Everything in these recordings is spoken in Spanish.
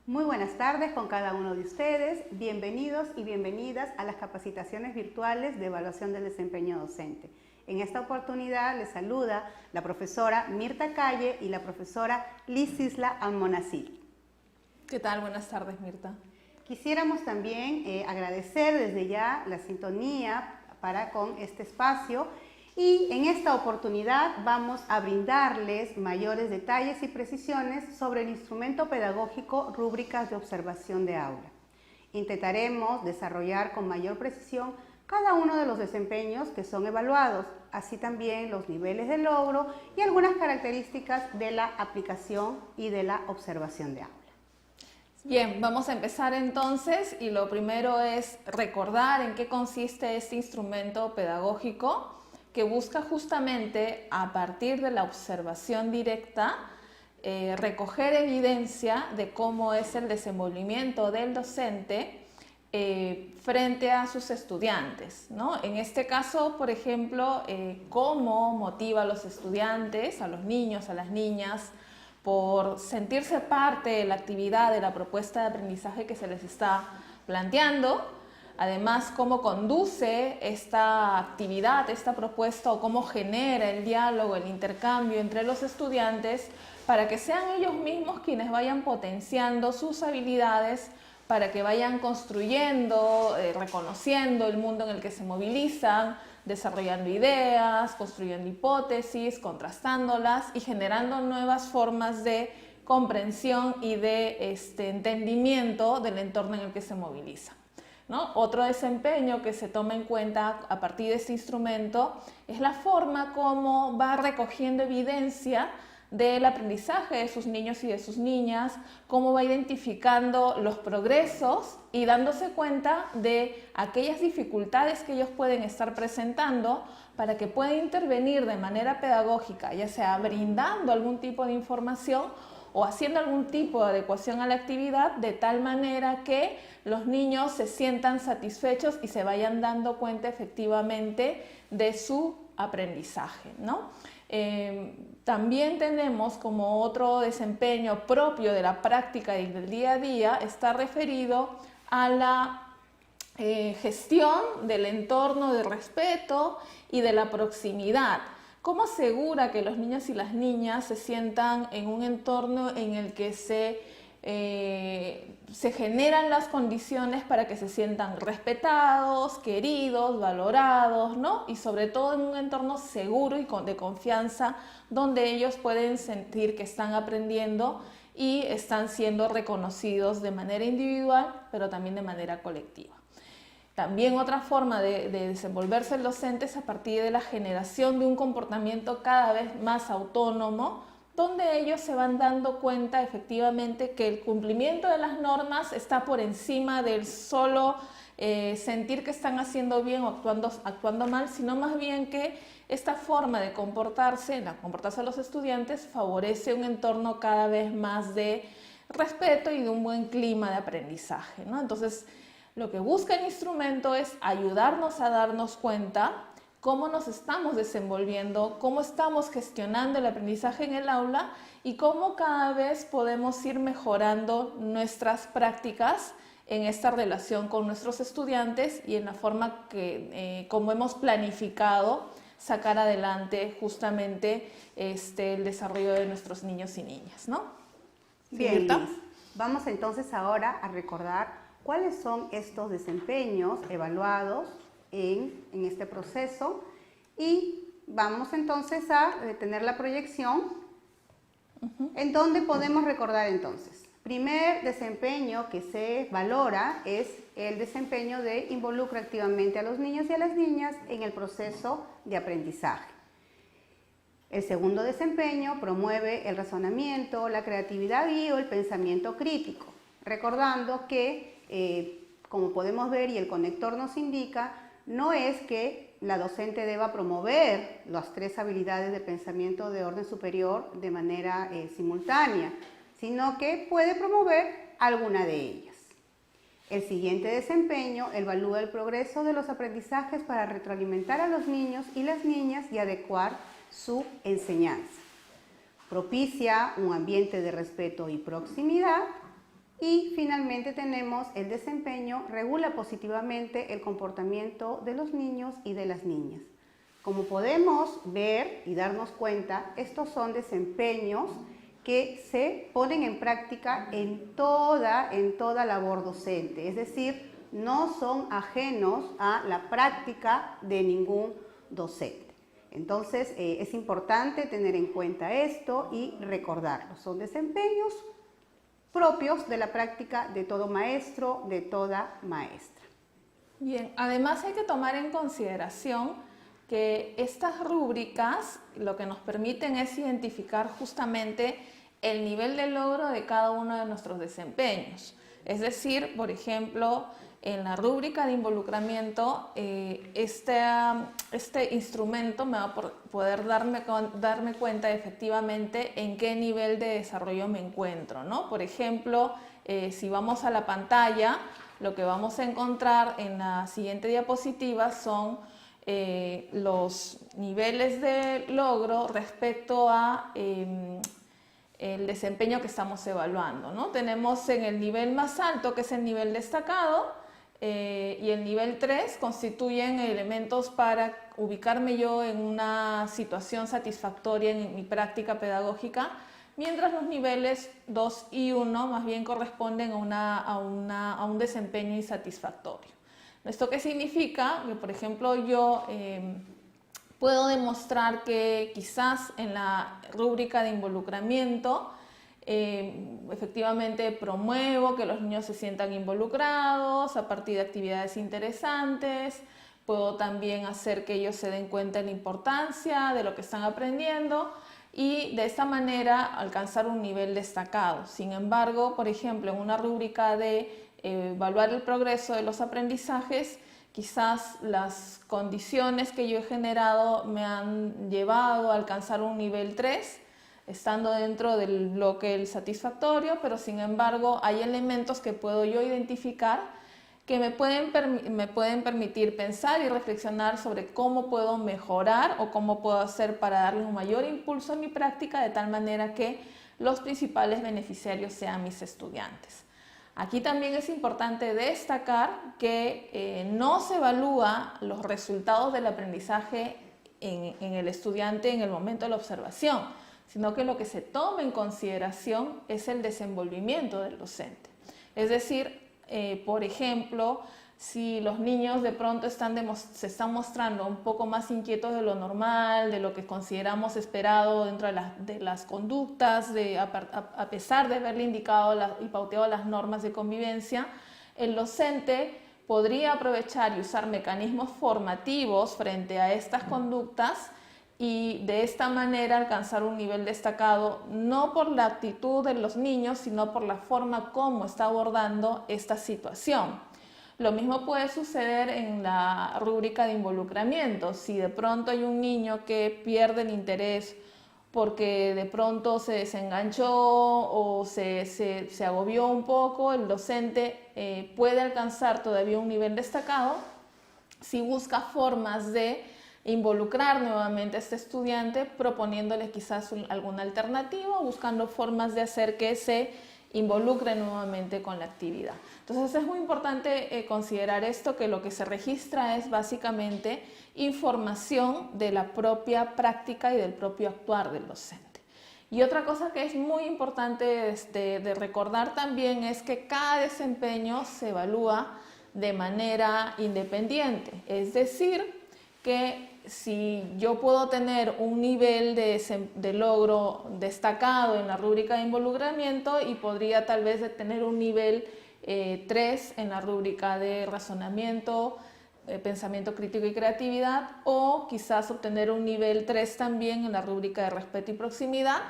Muy buenas tardes con cada uno de ustedes. Bienvenidos y bienvenidas a las capacitaciones virtuales de evaluación del desempeño docente. En esta oportunidad les saluda la profesora Mirta Calle y la profesora Liz Isla Almonacil. ¿Qué tal? Buenas tardes, Mirta. Quisiéramos también agradecer desde ya la sintonía con este espacio y en esta oportunidad vamos a brindarles mayores detalles y precisiones sobre el instrumento pedagógico Rúbricas de Observación de Aula. Intentaremos desarrollar con mayor precisión cada uno de los desempeños que son evaluados, así también los niveles de logro y algunas características de la aplicación y de la observación de aula. Bien, vamos a empezar entonces y lo primero es recordar en qué consiste este instrumento pedagógico que busca justamente a partir de la observación directa recoger evidencia de cómo es el desenvolvimiento del docente frente a sus estudiantes, ¿no? En este caso, por ejemplo, cómo motiva a los estudiantes, a los niños, a las niñas, por sentirse parte de la actividad, de la propuesta de aprendizaje que se les está planteando. Además, cómo conduce esta actividad, esta propuesta o cómo genera el diálogo, el intercambio entre los estudiantes para que sean ellos mismos quienes vayan potenciando sus habilidades, para que vayan construyendo, reconociendo el mundo en el que se movilizan, desarrollando ideas, construyendo hipótesis, contrastándolas y generando nuevas formas de comprensión y de entendimiento del entorno en el que se movilizan, ¿no? Otro desempeño que se toma en cuenta a partir de este instrumento es la forma como va recogiendo evidencia del aprendizaje de sus niños y de sus niñas, cómo va identificando los progresos y dándose cuenta de aquellas dificultades que ellos pueden estar presentando para que puedan intervenir de manera pedagógica, ya sea brindando algún tipo de información o haciendo algún tipo de adecuación a la actividad de tal manera que los niños se sientan satisfechos y se vayan dando cuenta efectivamente de su aprendizaje, ¿no? También tenemos como otro desempeño propio de la práctica y del día a día, está referido a la gestión del entorno de respeto y de la proximidad. ¿Cómo asegura que los niños y las niñas se sientan en un entorno en el que se generan las condiciones para que se sientan respetados, queridos, valorados, ¿no? Y sobre todo en un entorno seguro y de confianza donde ellos pueden sentir que están aprendiendo y están siendo reconocidos de manera individual, pero también de manera colectiva. También otra forma de desenvolverse el docente es a partir de la generación de un comportamiento cada vez más autónomo, donde ellos se van dando cuenta efectivamente que el cumplimiento de las normas está por encima del solo sentir que están haciendo bien o actuando mal, sino más bien que esta forma de comportarse de los estudiantes favorece un entorno cada vez más de respeto y de un buen clima de aprendizaje, ¿no? Entonces, lo que busca el instrumento es ayudarnos a darnos cuenta cómo nos estamos desenvolviendo, cómo estamos gestionando el aprendizaje en el aula y cómo cada vez podemos ir mejorando nuestras prácticas en esta relación con nuestros estudiantes y en la forma que, como hemos planificado, sacar adelante justamente el desarrollo de nuestros niños y niñas, ¿no? Bien, Liz. Vamos entonces ahora a recordar cuáles son estos desempeños evaluados en este proceso y vamos entonces a tener la proyección en donde podemos recordar entonces. Primer desempeño que se valora es el desempeño de involucra activamente a los niños y a las niñas en el proceso de aprendizaje. El segundo desempeño promueve el razonamiento, la creatividad y el pensamiento crítico, recordando que como podemos ver y el conector nos indica, no es que la docente deba promover las tres habilidades de pensamiento de orden superior de manera simultánea, sino que puede promover alguna de ellas. El siguiente desempeño evalúa el progreso de los aprendizajes para retroalimentar a los niños y las niñas y adecuar su enseñanza. Propicia un ambiente de respeto y proximidad Y finalmente tenemos el desempeño, regula positivamente el comportamiento de los niños y de las niñas. Como podemos ver y darnos cuenta, estos son desempeños que se ponen en práctica en toda labor docente, es decir, no son ajenos a la práctica de ningún docente. Entonces, es importante tener en cuenta esto y recordarlo. Son desempeños propios de la práctica de todo maestro, de toda maestra. Bien, además hay que tomar en consideración que estas rúbricas lo que nos permiten es identificar justamente el nivel de logro de cada uno de nuestros desempeños. Es decir, por ejemplo, en la rúbrica de involucramiento, este instrumento me va a poder darme cuenta efectivamente en qué nivel de desarrollo me encuentro, ¿no? Por ejemplo, si vamos a la pantalla, lo que vamos a encontrar en la siguiente diapositiva son los niveles de logro respecto a el desempeño que estamos evaluando, ¿no? Tenemos en el nivel más alto, que es el nivel destacado, y el nivel 3 constituyen elementos para ubicarme yo en una situación satisfactoria en mi práctica pedagógica, mientras los niveles 2 y 1 más bien corresponden a un desempeño insatisfactorio. ¿Esto qué significa? Que, por ejemplo, yo puedo demostrar que quizás en la rúbrica de involucramiento efectivamente promuevo que los niños se sientan involucrados a partir de actividades interesantes, puedo también hacer que ellos se den cuenta de la importancia de lo que están aprendiendo y de esta manera alcanzar un nivel destacado. Sin embargo, por ejemplo, en una rúbrica de evaluar el progreso de los aprendizajes, quizás las condiciones que yo he generado me han llevado a alcanzar un nivel 3, estando dentro del bloque satisfactorio, pero sin embargo hay elementos que puedo yo identificar que me pueden permitir pensar y reflexionar sobre cómo puedo mejorar o cómo puedo hacer para darle un mayor impulso a mi práctica de tal manera que los principales beneficiarios sean mis estudiantes. Aquí también es importante destacar que no se evalúa los resultados del aprendizaje en el estudiante en el momento de la observación, sino que lo que se toma en consideración es el desenvolvimiento del docente. Es decir, por ejemplo, si los niños de pronto se están mostrando un poco más inquietos de lo normal, de lo que consideramos esperado dentro de las conductas, a pesar de haberle indicado y pauteado las normas de convivencia, el docente podría aprovechar y usar mecanismos formativos frente a estas conductas y de esta manera alcanzar un nivel destacado, no por la actitud de los niños, sino por la forma como está abordando esta situación. Lo mismo puede suceder en la rúbrica de involucramiento. Si de pronto hay un niño que pierde el interés porque de pronto se desenganchó o se agobió un poco, el docente puede alcanzar todavía un nivel destacado si busca formas de involucrar nuevamente a este estudiante, proponiéndole quizás alguna alternativa, buscando formas de hacer que se involucre nuevamente con la actividad. Entonces es muy importante considerar esto, que lo que se registra es básicamente información de la propia práctica y del propio actuar del docente. Y otra cosa que es muy importante de recordar también es que cada desempeño se evalúa de manera independiente, es decir, que si yo puedo tener un nivel de logro destacado en la rúbrica de involucramiento y podría tal vez tener un nivel 3 en la rúbrica de razonamiento, pensamiento crítico y creatividad, o quizás obtener un nivel 3 también en la rúbrica de respeto y proximidad,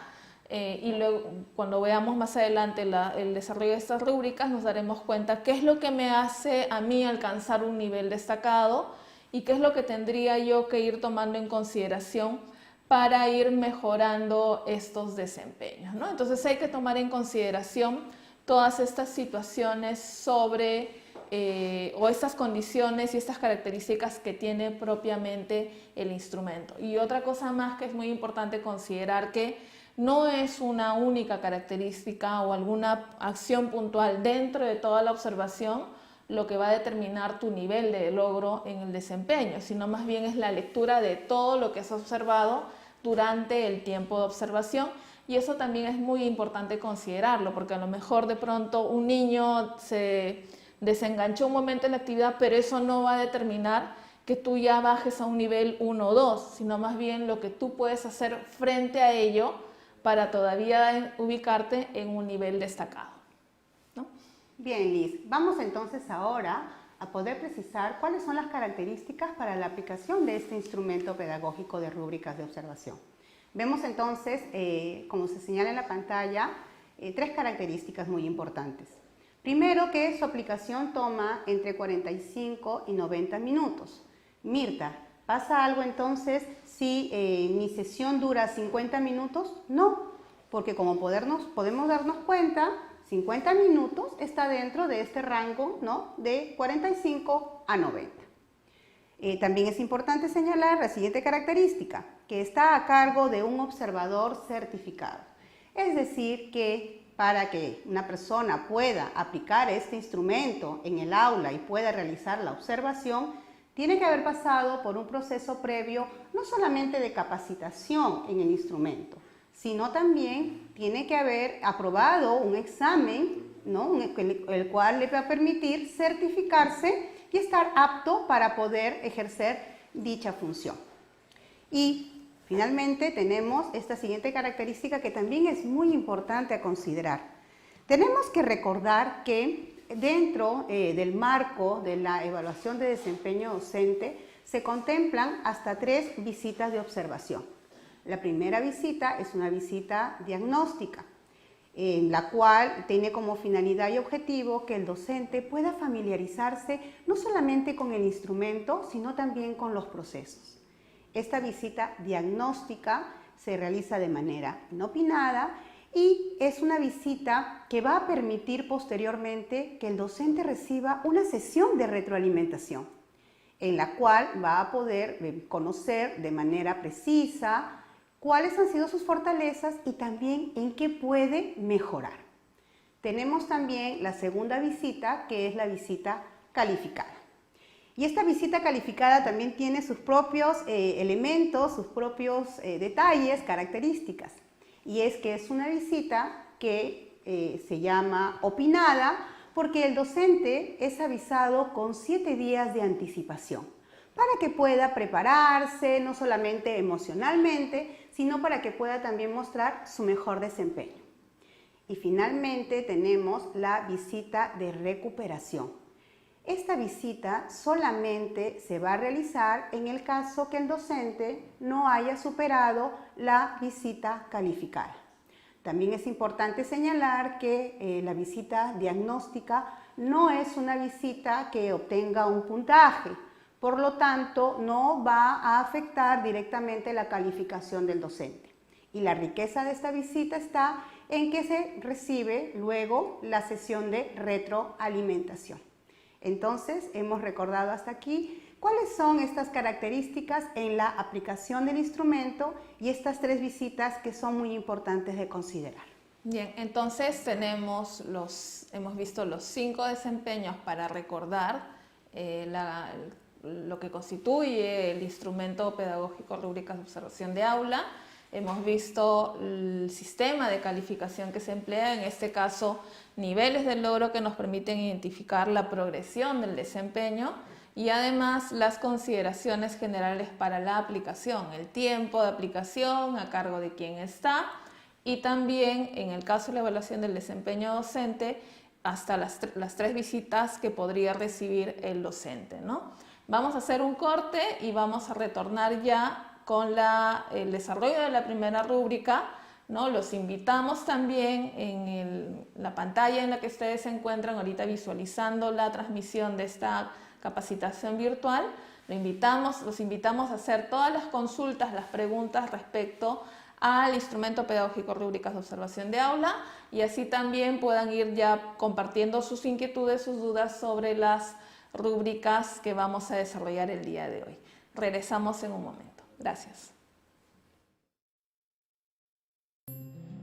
y luego cuando veamos más adelante el desarrollo de estas rúbricas nos daremos cuenta qué es lo que me hace a mí alcanzar un nivel destacado y qué es lo que tendría yo que ir tomando en consideración para ir mejorando estos desempeños, ¿no? Entonces hay que tomar en consideración todas estas situaciones sobre o estas condiciones y estas características que tiene propiamente el instrumento. Y otra cosa más que es muy importante considerar, que no es una única característica o alguna acción puntual dentro de toda la observación lo que va a determinar tu nivel de logro en el desempeño, sino más bien es la lectura de todo lo que has observado durante el tiempo de observación. Y eso también es muy importante considerarlo, porque a lo mejor de pronto un niño se desenganchó un momento en la actividad, pero eso no va a determinar que tú ya bajes a un nivel 1 o 2, sino más bien lo que tú puedes hacer frente a ello para todavía ubicarte en un nivel destacado, ¿no? Bien, Liz, vamos entonces ahora a poder precisar cuáles son las características para la aplicación de este instrumento pedagógico de rúbricas de observación. Vemos entonces, como se señala en la pantalla, 3 características muy importantes. Primero, que su aplicación toma entre 45 y 90 minutos. Mirta, ¿pasa algo entonces si mi sesión dura 50 minutos? No, porque como podemos darnos cuenta, 50 minutos está dentro de este rango, ¿no?, de 45 a 90. También es importante señalar la siguiente característica, que está a cargo de un observador certificado. Es decir, que para que una persona pueda aplicar este instrumento en el aula y pueda realizar la observación, tiene que haber pasado por un proceso previo no solamente de capacitación en el instrumento, sino también tiene que haber aprobado un examen, ¿no?, el cual le va a permitir certificarse y estar apto para poder ejercer dicha función. Y finalmente tenemos esta siguiente característica que también es muy importante a considerar. Tenemos que recordar que dentro del marco de la evaluación de desempeño docente se contemplan hasta 3 visitas de observación. La primera visita es una visita diagnóstica, en la cual tiene como finalidad y objetivo que el docente pueda familiarizarse no solamente con el instrumento, sino también con los procesos. Esta visita diagnóstica se realiza de manera inopinada y es una visita que va a permitir posteriormente que el docente reciba una sesión de retroalimentación, en la cual va a poder conocer de manera precisa cuáles han sido sus fortalezas y también en qué puede mejorar. Tenemos también la segunda visita, que es la visita calificada. Y esta visita calificada también tiene sus propios elementos, sus propios detalles, características. Y es que es una visita que se llama opinada porque el docente es avisado con 7 días de anticipación para que pueda prepararse, no solamente emocionalmente, sino para que pueda también mostrar su mejor desempeño. Y finalmente tenemos la visita de recuperación. Esta visita solamente se va a realizar en el caso que el docente no haya superado la visita calificada. También es importante señalar que la visita diagnóstica no es una visita que obtenga un puntaje, por lo tanto no va a afectar directamente la calificación del docente. Y la riqueza de esta visita está en que se recibe luego la sesión de retroalimentación. Entonces, hemos recordado hasta aquí cuáles son estas características en la aplicación del instrumento y estas 3 visitas que son muy importantes de considerar. Bien, entonces hemos visto los 5 desempeños para recordar lo que constituye el instrumento pedagógico rúbricas de observación de aula. Hemos visto el sistema de calificación que se emplea, en este caso niveles de logro que nos permiten identificar la progresión del desempeño y además las consideraciones generales para la aplicación, el tiempo de aplicación a cargo de quién está y también en el caso de la evaluación del desempeño docente hasta las 3 visitas que podría recibir el docente, ¿no? Vamos a hacer un corte y vamos a retornar ya con el desarrollo de la primera rúbrica, ¿no? Los invitamos también en la pantalla en la que ustedes se encuentran ahorita visualizando la transmisión de esta capacitación virtual. Los invitamos a hacer todas las consultas, las preguntas respecto al instrumento pedagógico rúbricas de observación de aula y así también puedan ir ya compartiendo sus inquietudes, sus dudas sobre las rúbricas que vamos a desarrollar el día de hoy. Regresamos en un momento. Gracias.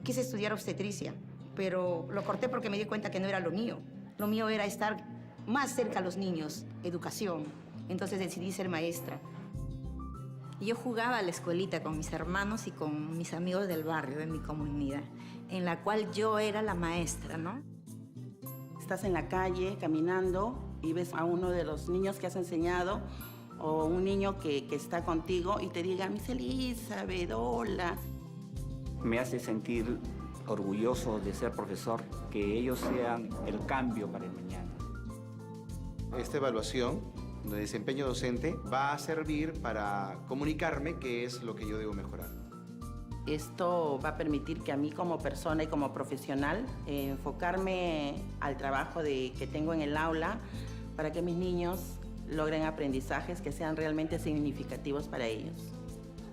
Quise estudiar obstetricia, pero lo corté porque me di cuenta que no era lo mío. Lo mío era estar más cerca a los niños, educación. Entonces decidí ser maestra. Yo jugaba a la escuelita con mis hermanos y con mis amigos del barrio, de mi comunidad, en la cual yo era la maestra, ¿no? Estás en la calle caminando y ves a uno de los niños que has enseñado o un niño que está contigo y te diga, Miss Elizabeth, hola. Me hace sentir orgulloso de ser profesor, que ellos sean el cambio para el mañana. Esta evaluación de desempeño docente va a servir para comunicarme qué es lo que yo debo mejorar. Esto va a permitir que a mí como persona y como profesional enfocarme al trabajo que tengo en el aula para que mis niños logren aprendizajes que sean realmente significativos para ellos.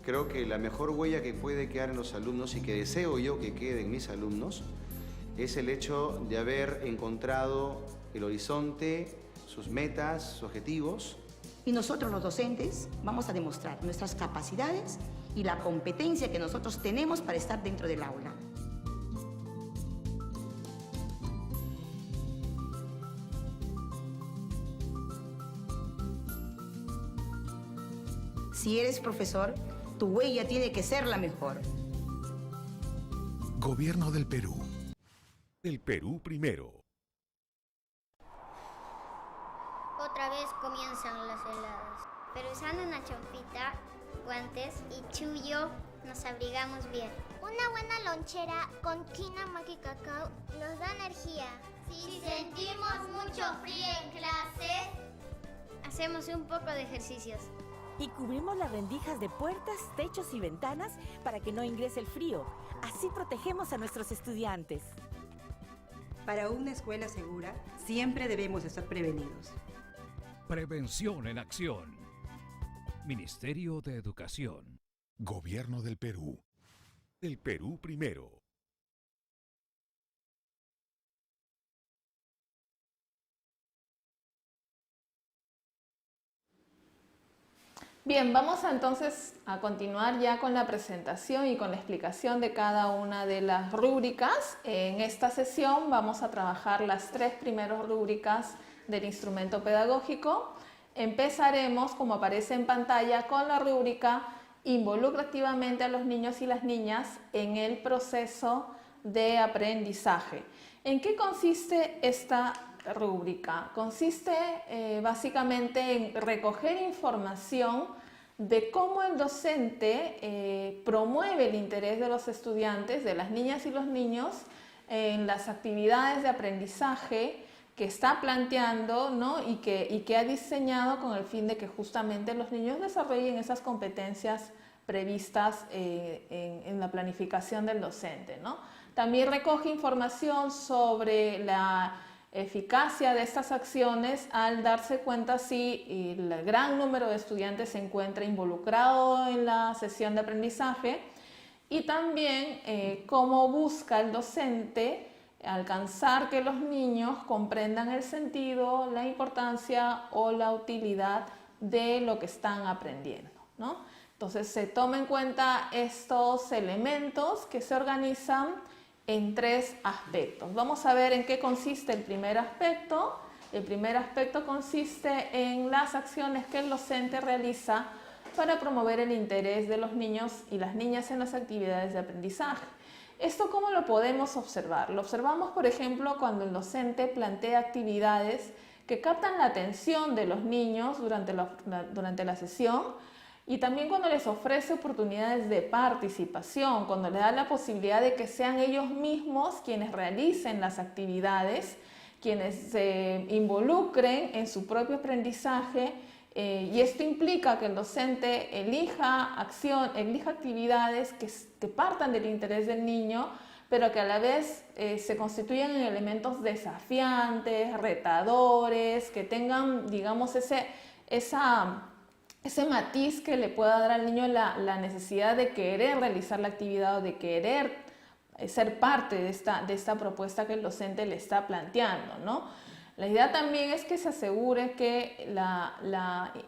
Creo que la mejor huella que puede quedar en los alumnos y que deseo yo que quede en mis alumnos es el hecho de haber encontrado el horizonte, sus metas, sus objetivos. Y nosotros los docentes vamos a demostrar nuestras capacidades y la competencia que nosotros tenemos para estar dentro del aula. Si eres profesor, tu huella tiene que ser la mejor. Gobierno del Perú. El Perú primero. Otra vez comienzan las heladas, pero usando una chompita, guantes y chullo nos abrigamos bien. Una buena lonchera con quina, maqui y cacao nos da energía. Si sentimos mucho frío en clase, hacemos un poco de ejercicios. Y cubrimos las rendijas de puertas, techos y ventanas para que no ingrese el frío. Así protegemos a nuestros estudiantes. Para una escuela segura, siempre debemos estar prevenidos. Prevención en acción. Ministerio de Educación. Gobierno del Perú. El Perú primero. Bien, vamos entonces a continuar ya con la presentación y con la explicación de cada una de las rúbricas. En esta sesión vamos a trabajar las 3 primeras rúbricas del instrumento pedagógico. Empezaremos, como aparece en pantalla, con la rúbrica Involucra activamente a los niños y las niñas en el proceso de aprendizaje. ¿En qué consiste esta rúbrica? Consiste básicamente en recoger información de cómo el docente promueve el interés de los estudiantes, de las niñas y los niños, en las actividades de aprendizaje que está planteando, ¿no? y que ha diseñado con el fin de que justamente los niños desarrollen esas competencias previstas en la planificación del docente, ¿no? También recoge información sobre la eficacia de estas acciones al darse cuenta si el gran número de estudiantes se encuentra involucrado en la sesión de aprendizaje y también cómo busca el docente alcanzar que los niños comprendan el sentido, la importancia o la utilidad de lo que están aprendiendo, ¿no? Entonces se toma en cuenta estos elementos que se organizan en 3 aspectos. Vamos a ver en qué consiste el primer aspecto. El primer aspecto consiste en las acciones que el docente realiza para promover el interés de los niños y las niñas en las actividades de aprendizaje. ¿Esto cómo lo podemos observar? Lo observamos, por ejemplo, cuando el docente plantea actividades que captan la atención de los niños durante la sesión y también cuando les ofrece oportunidades de participación, cuando les da la posibilidad de que sean ellos mismos quienes realicen las actividades, quienes se involucren en su propio aprendizaje, y esto implica que el docente elija actividades que partan del interés del niño, pero que a la vez se constituyan en elementos desafiantes, retadores, que tengan, digamos, esa ese matiz que le pueda dar al niño la necesidad de querer realizar la actividad o de querer ser parte de esta propuesta que el docente le está planteando, ¿no? La idea también es que se asegure que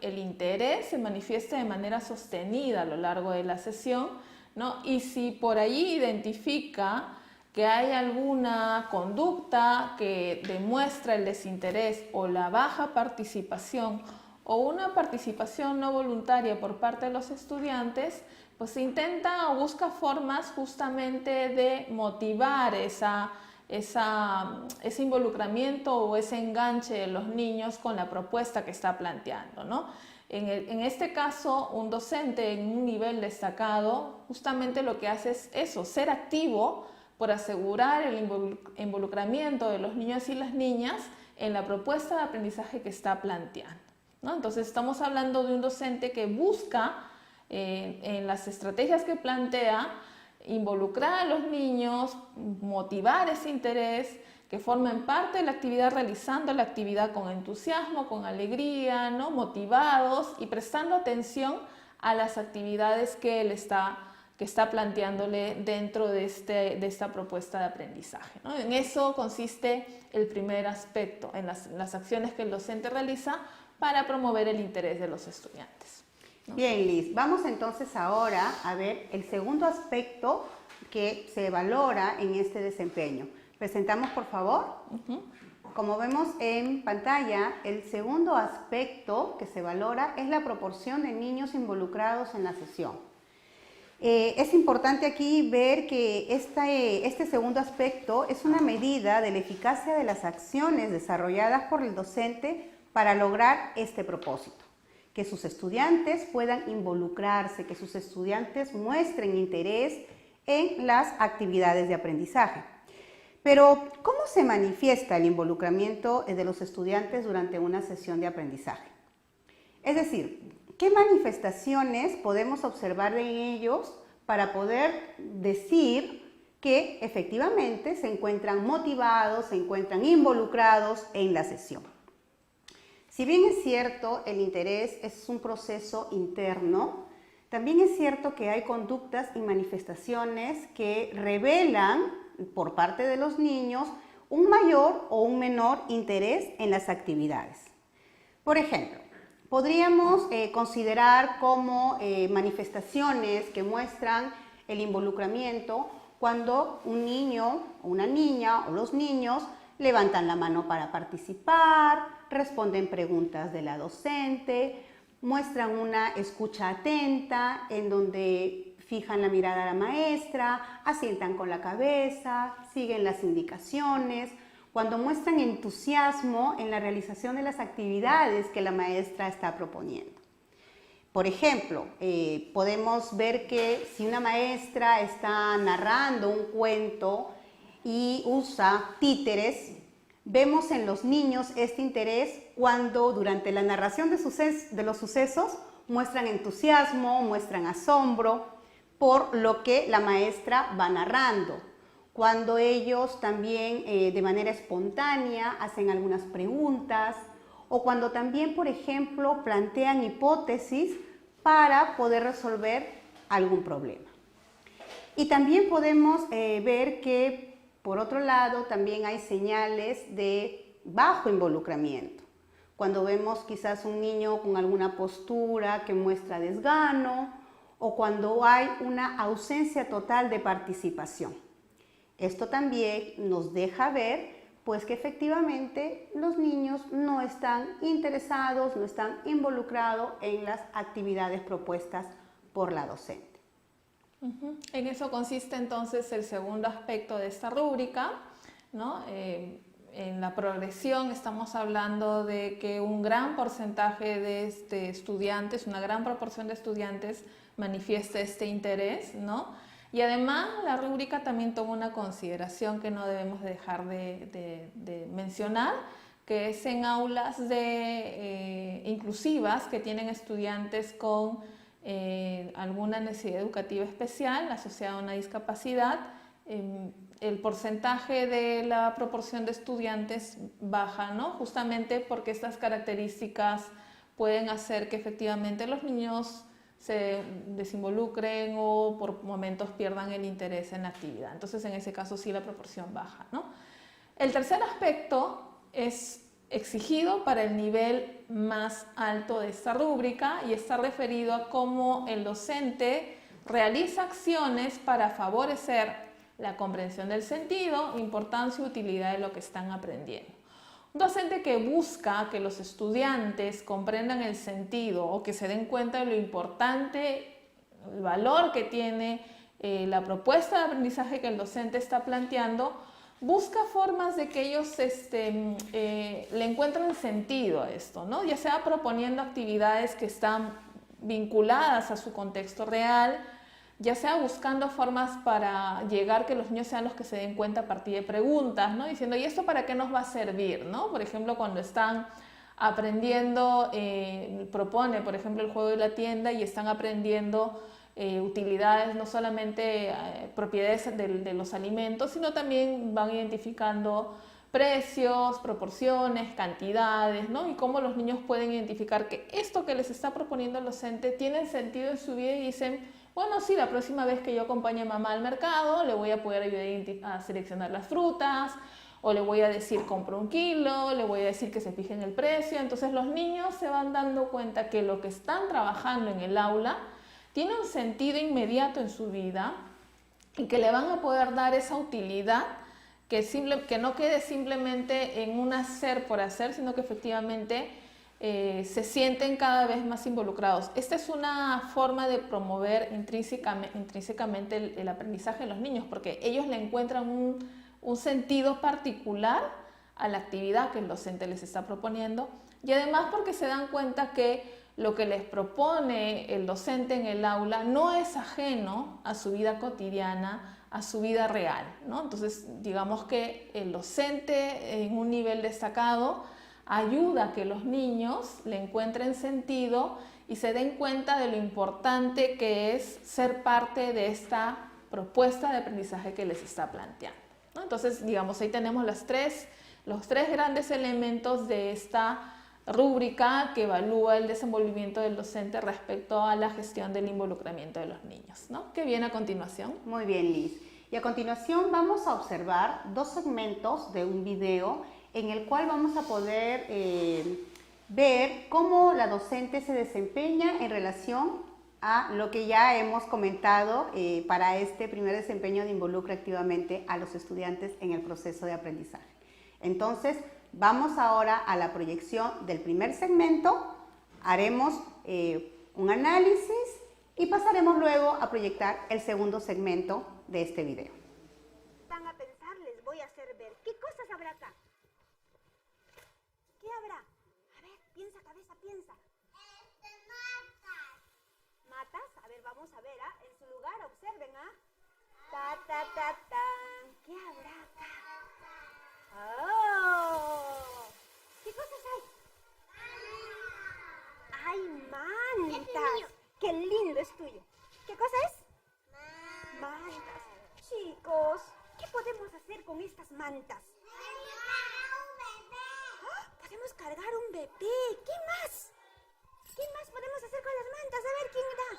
el interés se manifieste de manera sostenida a lo largo de la sesión, ¿no? Y si por allí identifica que hay alguna conducta que demuestra el desinterés o la baja participación o una participación no voluntaria por parte de los estudiantes, pues se intenta o busca formas justamente de motivar ese involucramiento o ese enganche de los niños con la propuesta que está planteando, ¿no? En este caso, un docente en un nivel destacado justamente lo que hace es eso, ser activo por asegurar el involucramiento de los niños y las niñas en la propuesta de aprendizaje que está planteando, ¿no? Entonces estamos hablando de un docente que busca en las estrategias que plantea involucrar a los niños, motivar ese interés, que formen parte de la actividad realizando la actividad con entusiasmo, con alegría, ¿no? Motivados y prestando atención a las actividades que él está planteándole dentro de esta propuesta de aprendizaje, ¿no? En eso consiste el primer aspecto, en las acciones que el docente realiza para promover el interés de los estudiantes, ¿no? Bien, Liz, vamos entonces ahora a ver el segundo aspecto que se valora en este desempeño. Presentamos, por favor. Como vemos en pantalla, el segundo aspecto que se valora es la proporción de niños involucrados en la sesión. Es importante aquí ver que este segundo aspecto es una medida de la eficacia de las acciones desarrolladas por el docente para lograr este propósito, que sus estudiantes puedan involucrarse, que sus estudiantes muestren interés en las actividades de aprendizaje. Pero, ¿cómo se manifiesta el involucramiento de los estudiantes durante una sesión de aprendizaje? Es decir, ¿qué manifestaciones podemos observar en ellos para poder decir que efectivamente se encuentran motivados, se encuentran involucrados en la sesión? Si bien es cierto, el interés es un proceso interno, también es cierto que hay conductas y manifestaciones que revelan por parte de los niños un mayor o un menor interés en las actividades. Por ejemplo, podríamos considerar como manifestaciones que muestran el involucramiento cuando un niño o una niña o los niños levantan la mano para participar, responden preguntas de la docente, muestran una escucha atenta en donde fijan la mirada a la maestra, asientan con la cabeza, siguen las indicaciones, cuando muestran entusiasmo en la realización de las actividades que la maestra está proponiendo. Por ejemplo, podemos ver que si una maestra está narrando un cuento y usa títeres, vemos en los niños este interés cuando durante la narración de los sucesos muestran entusiasmo, muestran asombro por lo que la maestra va narrando. Cuando ellos también de manera espontánea hacen algunas preguntas o cuando también, por ejemplo, plantean hipótesis para poder resolver algún problema. Y también podemos ver que, por otro lado, también hay señales de bajo involucramiento. Cuando vemos quizás un niño con alguna postura que muestra desgano o cuando hay una ausencia total de participación. Esto también nos deja ver pues que efectivamente los niños no están interesados, no están involucrados en las actividades propuestas por la docente. En eso consiste entonces el segundo aspecto de esta rúbrica, ¿no? En la progresión estamos hablando de que un gran porcentaje de estudiantes, una gran proporción de estudiantes manifiesta este interés, ¿no? Y además la rúbrica también toma una consideración que no debemos dejar de mencionar, que es en aulas inclusivas que tienen estudiantes con alguna necesidad educativa especial asociada a una discapacidad, el porcentaje de la proporción de estudiantes baja, ¿no? Justamente porque estas características pueden hacer que efectivamente los niños se desinvolucren o por momentos pierdan el interés en la actividad. Entonces, en ese caso sí la proporción baja, ¿no? El tercer aspecto es exigido para el nivel más alto de esta rúbrica y está referido a cómo el docente realiza acciones para favorecer la comprensión del sentido, importancia y utilidad de lo que están aprendiendo. Un docente que busca que los estudiantes comprendan el sentido o que se den cuenta de lo importante, el valor que tiene la propuesta de aprendizaje que el docente está planteando, busca formas de que ellos le encuentren sentido a esto, ¿no? Ya sea proponiendo actividades que están vinculadas a su contexto real, ya sea buscando formas para llegar que los niños sean los que se den cuenta a partir de preguntas, ¿no? Diciendo, ¿y esto para qué nos va a servir? ¿No? Por ejemplo, cuando están aprendiendo, propone, por ejemplo, el juego de la tienda y están aprendiendo utilidades, no solamente propiedades de los alimentos, sino también van identificando precios, proporciones, cantidades, ¿no? Y cómo los niños pueden identificar que esto que les está proponiendo el docente tiene sentido en su vida y dicen, bueno, sí, la próxima vez que yo acompañe a mamá al mercado, le voy a poder ayudar a seleccionar las frutas, o le voy a decir compro 1 kilo, le voy a decir que se fije en el precio. Entonces los niños se van dando cuenta que lo que están trabajando en el aula tiene un sentido inmediato en su vida y que le van a poder dar esa utilidad que no quede simplemente en un hacer por hacer, sino que efectivamente se sienten cada vez más involucrados. Esta es una forma de promover intrínsecamente el aprendizaje de los niños, porque ellos le encuentran un sentido particular a la actividad que el docente les está proponiendo, y además porque se dan cuenta que lo que les propone el docente en el aula no es ajeno a su vida cotidiana, a su vida real, ¿no? Entonces, digamos que el docente en un nivel destacado ayuda a que los niños le encuentren sentido y se den cuenta de lo importante que es ser parte de esta propuesta de aprendizaje que les está planteando, ¿no? Entonces, digamos, ahí tenemos los tres grandes elementos de esta rúbrica que evalúa el desenvolvimiento del docente respecto a la gestión del involucramiento de los niños, ¿no? ¿Qué viene a continuación? Muy bien, Liz. Y a continuación vamos a observar 2 segmentos de un video en el cual vamos a poder ver cómo la docente se desempeña en relación a lo que ya hemos comentado para este primer desempeño de involucra activamente a los estudiantes en el proceso de aprendizaje. Entonces, vamos ahora a la proyección del primer segmento, haremos un análisis y pasaremos luego a proyectar el segundo segmento de este video. Van a pensar, les voy a hacer ver. ¿Qué cosas habrá acá? ¿Qué habrá? A ver, piensa, cabeza, piensa. Matas. ¿Matas? A ver, vamos a ver, ¿ah? En su lugar, observen, ¿ah? Ta, ta, ta, ta. ¿Qué habrá acá? ¡Oh! ¿Qué cosas hay? ¡Hay mantas! ¡Qué lindo es tuyo! ¿Qué cosa es? Mantas. Chicos, ¿qué podemos hacer con estas mantas? Podemos cargar un bebé. ¿Qué más? ¿Qué más podemos hacer con las mantas? A ver, ¿quién da?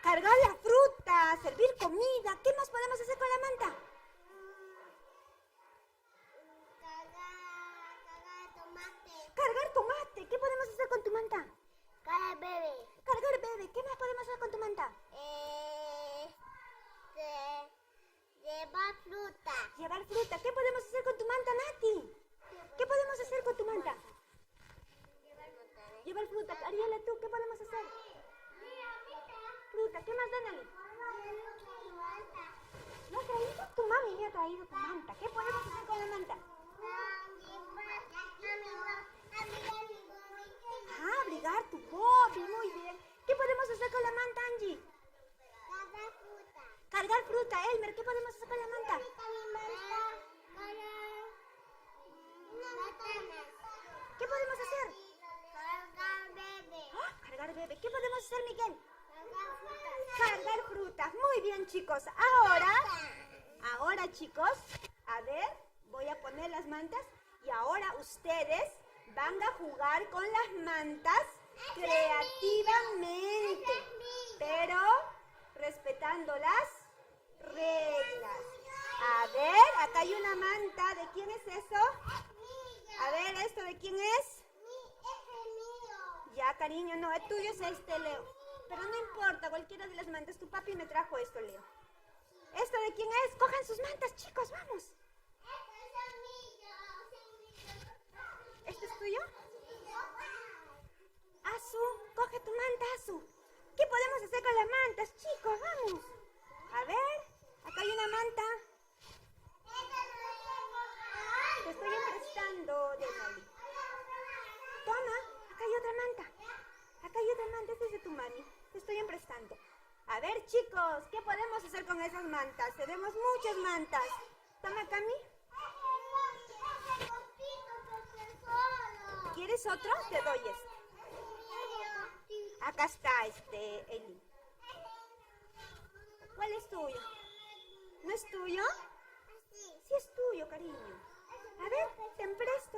Cargar la fruta, servir comida. ¿Qué más podemos hacer con la manta? Cargar tomate. ¿Qué podemos hacer con tu manta? Cargar bebé. Cargar bebé. ¿Qué más podemos hacer con tu manta? Llevar fruta. Llevar fruta. ¿Qué podemos hacer con tu manta, Nati? ¿Qué podemos hacer con tu manta? Llevar fruta. Ariela, ¿tú qué podemos hacer? Fruta. ¿Qué más, Donali? ¿No ha traído? Tu mami me ha traído tu manta. ¿Qué podemos hacer con la manta? Abrigar tu Bobby. Muy bien. ¿Qué podemos hacer con la manta, Angie? Cargar fruta. Cargar fruta. Elmer, ¿qué podemos hacer con la manta? ¿Qué podemos hacer? Cargar bebé. ¡Oh! Cargar bebé. ¿Qué podemos hacer, Miguel? Cargar frutas. Cargar frutas. Muy bien, chicos. Ahora, chicos, a ver, voy voy a poner las mantas y ahora ustedes van a jugar con las mantas creativamente, pero respetando las reglas. A ver, acá hay una manta. ¿De quién es eso? A ver, ¿esto de quién es? Ya, cariño, no, el tuyo es este, Leo. Pero no importa, cualquiera de las mantas. Tu papi me trajo esto, Leo. ¿Esto de quién es? Cojan sus mantas, chicos, vamos. ¿Esto es tuyo? Azu, coge tu manta, Azu. ¿Qué podemos hacer con las mantas, chicos? Vamos. A ver, acá hay una manta. Te estoy emprestando, Denali. Toma, acá hay otra manta. Acá hay otra manta, esta es de tu mami. Te estoy emprestando. A ver, chicos, ¿qué podemos hacer con esas mantas? Tenemos muchas mantas. Toma, Cami. ¿Quieres otro? Te doy este. Acá está Eli. ¿Cuál es tuyo? ¿No es tuyo? Sí es tuyo, cariño. A ver, te empresto.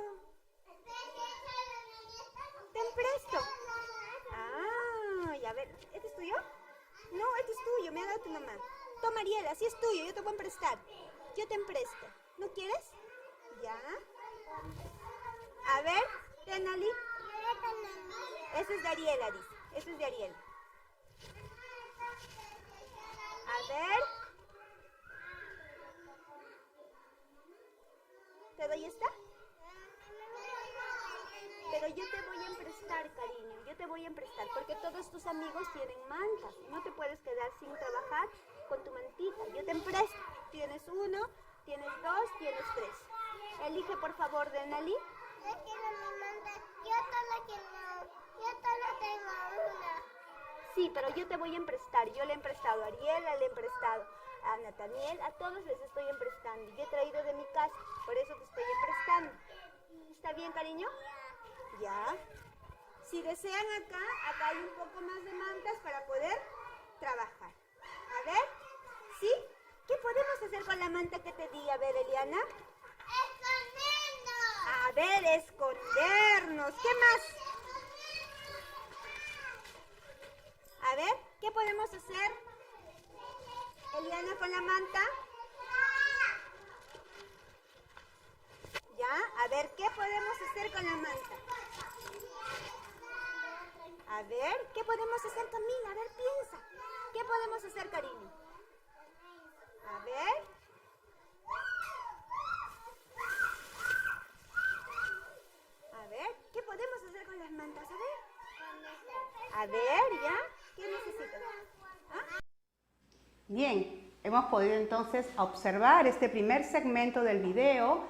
Te empresto. Ah, y a ver, ¿este es tuyo? No, este es tuyo, me ha dado tu mamá. Toma, Ariela, sí es tuyo, yo te voy a emprestar. Yo te empresto. ¿No quieres? Ya. A ver, Denali. Ese es de Ariela, dice. Ese es de Ariela. A ver. ¿Te doy esta? Pero yo te voy a emprestar, cariño. Yo te voy a emprestar porque todos tus amigos tienen mantas. No te puedes quedar sin trabajar con tu mantita. Yo te empresto. Tienes 1, tienes 2, tienes 3. Elige, por favor, Denali. Yo quiero mi manta. Yo solo tengo una. Sí, pero yo te voy a emprestar. Yo le he emprestado a Ariela, le he emprestado a Nathaniel, a todos les estoy emprestando. Yo he traído de mi casa, por eso te estoy emprestando. ¿Está bien, cariño? Ya. Si desean acá hay un poco más de mantas para poder trabajar. A ver, ¿sí? ¿Qué podemos hacer con la manta que te di? A ver, Eliana. ¡Escondernos! A ver, escondernos. ¿Qué más? A ver, ¿qué podemos hacer, Eliana, con la manta? Ya, a ver, ¿qué podemos hacer con la manta? A ver, ¿qué podemos hacer, Camila? A ver, piensa. ¿Qué podemos hacer, cariño? A ver. A ver, ¿qué podemos hacer con las mantas? A ver. A ver, ¿ya? ¿Qué necesitas? ¿Ah? Bien, hemos podido entonces observar este primer segmento del video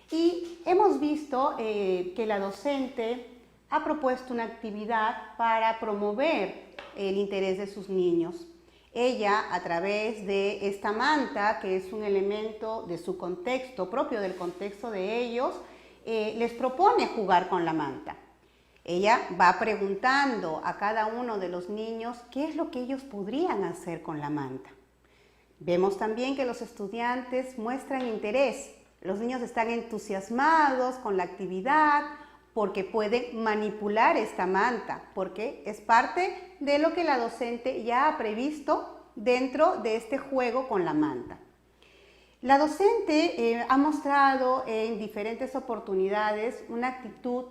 y hemos visto que la docente ha propuesto una actividad para promover el interés de sus niños. Ella, a través de esta manta, que es un elemento de su contexto, propio del contexto de ellos, les propone jugar con la manta. Ella va preguntando a cada uno de los niños qué es lo que ellos podrían hacer con la manta. Vemos también que los estudiantes muestran interés. Los niños están entusiasmados con la actividad porque pueden manipular esta manta, porque es parte de lo que la docente ya ha previsto dentro de este juego con la manta. La docente ha mostrado en diferentes oportunidades una actitud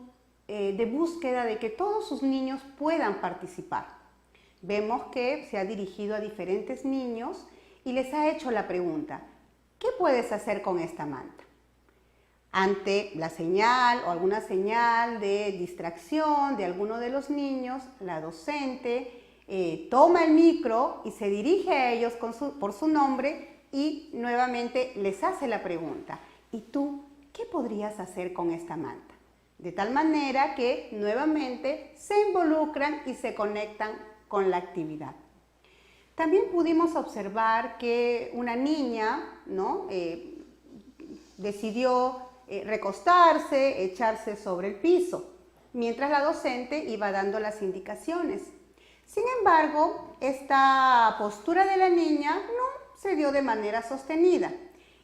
de búsqueda de que todos sus niños puedan participar. Vemos que se ha dirigido a diferentes niños y les ha hecho la pregunta, ¿qué puedes hacer con esta manta? Ante la señal o alguna señal de distracción de alguno de los niños, la docente toma el micro y se dirige a ellos por su nombre y nuevamente les hace la pregunta, ¿y tú qué podrías hacer con esta manta? De tal manera que nuevamente se involucran y se conectan con la actividad. También pudimos observar que una niña, ¿no? Decidió recostarse, echarse sobre el piso, mientras la docente iba dando las indicaciones. Sin embargo, esta postura de la niña no se dio de manera sostenida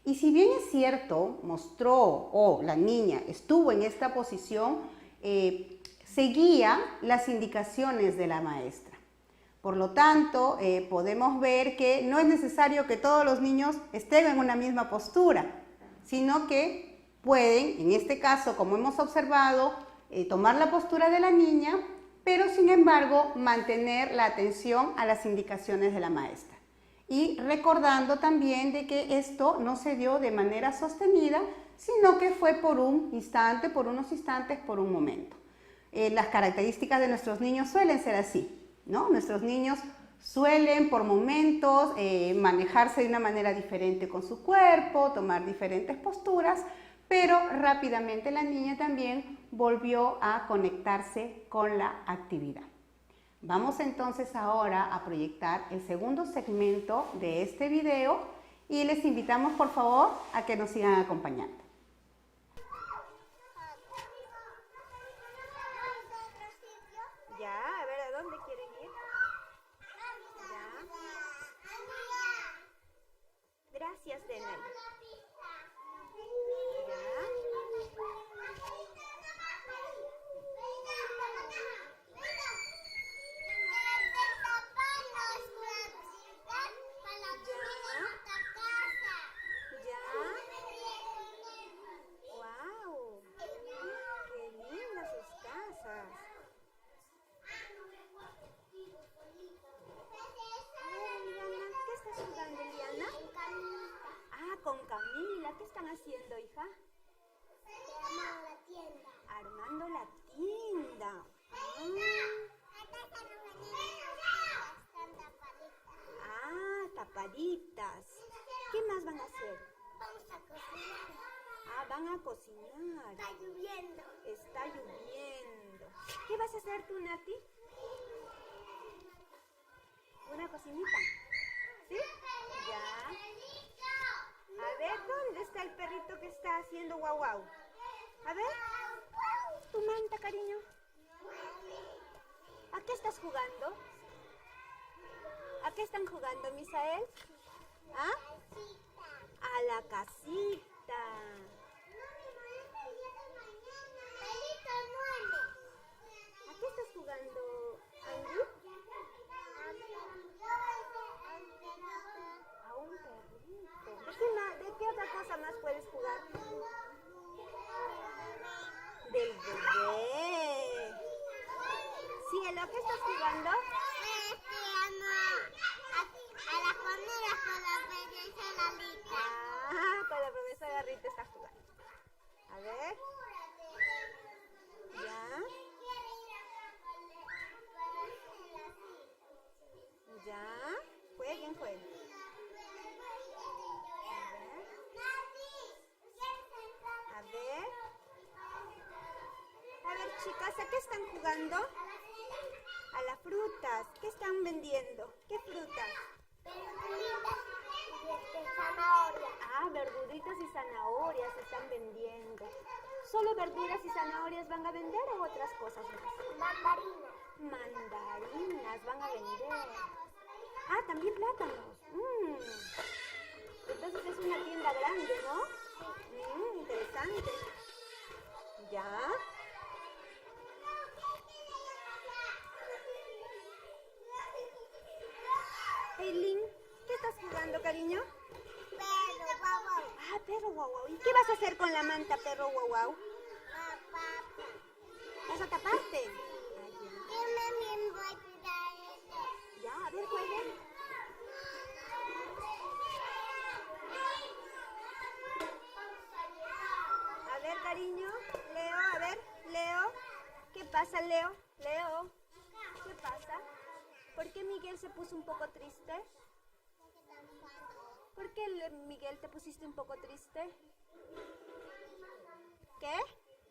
Y si bien es cierto, mostró o la niña estuvo en esta posición, seguía las indicaciones de la maestra. Por lo tanto, podemos ver que no es necesario que todos los niños estén en una misma postura, sino que pueden, en este caso, como hemos observado, tomar la postura de la niña, pero sin embargo mantener la atención a las indicaciones de la maestra. Y recordando también de que esto no se dio de manera sostenida, sino que fue por un instante, por unos instantes, por un momento. Las características de nuestros niños suelen ser así, ¿no? Nuestros niños suelen por momentos manejarse de una manera diferente con su cuerpo, tomar diferentes posturas, pero rápidamente la niña también volvió a conectarse con la actividad. Vamos entonces ahora a proyectar el segundo segmento de este video y les invitamos por favor a que nos sigan acompañando. Ya, a ver, ¿a dónde quieren ir? Ya. Gracias, Denal. Con Camila, ¿qué están haciendo, hija? Armando la tienda. Armando la tienda. Tapaditas. ¿Qué más van a hacer? Vamos a cocinar. Van a cocinar. Está lloviendo. Está lloviendo. ¿Qué vas a hacer tú, Nati? ¿Una cocinita? ¿Sí? Ya. A ver, ¿dónde está el perrito que está haciendo guau guau? A ver. ¿Tu manta, cariño? ¿A qué estás jugando? ¿A qué están jugando, Misael? ¿Ah? A la casita. ¿A qué estás jugando, Angie? A un perrito. ¿De qué otra cosa más puedes jugar? Del bebé. Cielo, ¿qué estás jugando? A la comida con la profesora Rita. Con la profesora Rita está jugando. A ver. ¿Ya? ¿Ya? Jueguen. A ver, chicas, ¿a qué están jugando? A las frutas. ¿Qué están vendiendo? ¿Qué frutas? Zanahoria. Verduritas y zanahorias están vendiendo. ¿Solo verduras y zanahorias van a vender o otras cosas más? Mandarinas van a vender. También plátanos. Entonces es una tienda grande, ¿no? Interesante. ¿Ya? Eileen, ¿qué estás jugando, cariño? Perro guau guau. Perro guau guau. ¿Y qué vas a hacer con la manta, perro guau guau? ¿Vas a taparte? Yo también voy a cuidar esto. Ya, a ver, jueguen. A ver, cariño. Leo, a ver, Leo. ¿Qué pasa, Leo? Leo, ¿qué pasa? ¿Por qué Miguel se puso un poco triste? ¿Por qué, Miguel, te pusiste un poco triste? ¿Qué?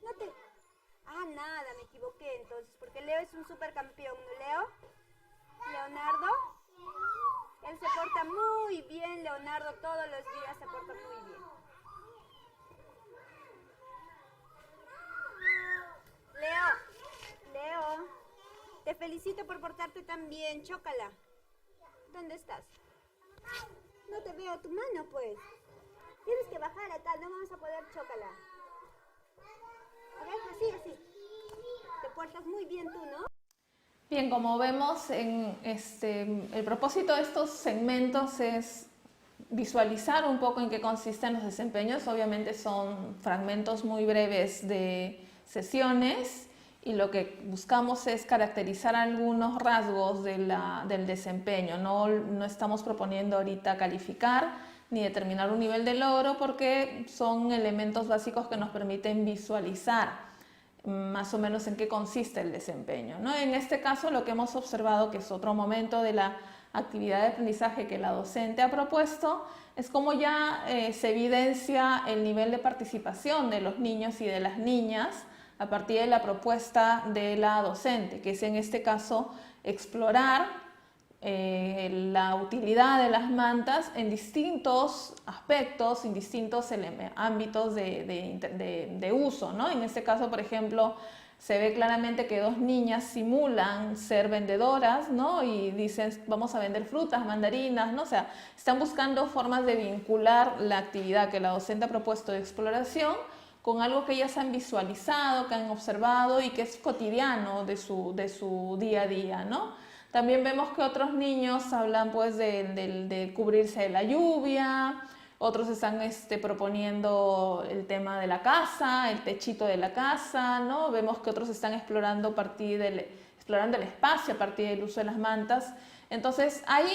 No te... nada, me equivoqué entonces, porque Leo es un supercampeón, ¿no, Leo? ¿Leonardo? Él se porta muy bien, Leonardo, todos los días se porta muy bien. Leo, te felicito por portarte tan bien, chócala. ¿Dónde estás? No te veo tu mano, pues. Tienes que bajar acá, no vamos a poder chócala. A ver, así. Te portas muy bien tú, ¿no? Bien, como vemos, el propósito de estos segmentos es visualizar un poco en qué consisten los desempeños. Obviamente son fragmentos muy breves de sesiones y lo que buscamos es caracterizar algunos rasgos del desempeño. No estamos proponiendo ahorita calificar ni determinar un nivel de logro porque son elementos básicos que nos permiten visualizar más o menos en qué consiste el desempeño, ¿no? En este caso lo que hemos observado, que es otro momento de la actividad de aprendizaje que la docente ha propuesto, es cómo ya se evidencia el nivel de participación de los niños y de las niñas a partir de la propuesta de la docente, que es en este caso explorar la utilidad de las mantas en distintos aspectos, en distintos ámbitos de uso, ¿no? En este caso, por ejemplo, se ve claramente que dos niñas simulan ser vendedoras, ¿no? Y dicen, vamos a vender frutas, mandarinas, ¿no? O sea, están buscando formas de vincular la actividad que la docente ha propuesto de exploración con algo que ellas han visualizado, que han observado y que es cotidiano de su día a día, ¿no? También vemos que otros niños hablan pues de cubrirse de la lluvia, otros están proponiendo el tema de la casa, el techito de la casa, ¿no? Vemos que otros están explorando el espacio a partir del uso de las mantas. Entonces hay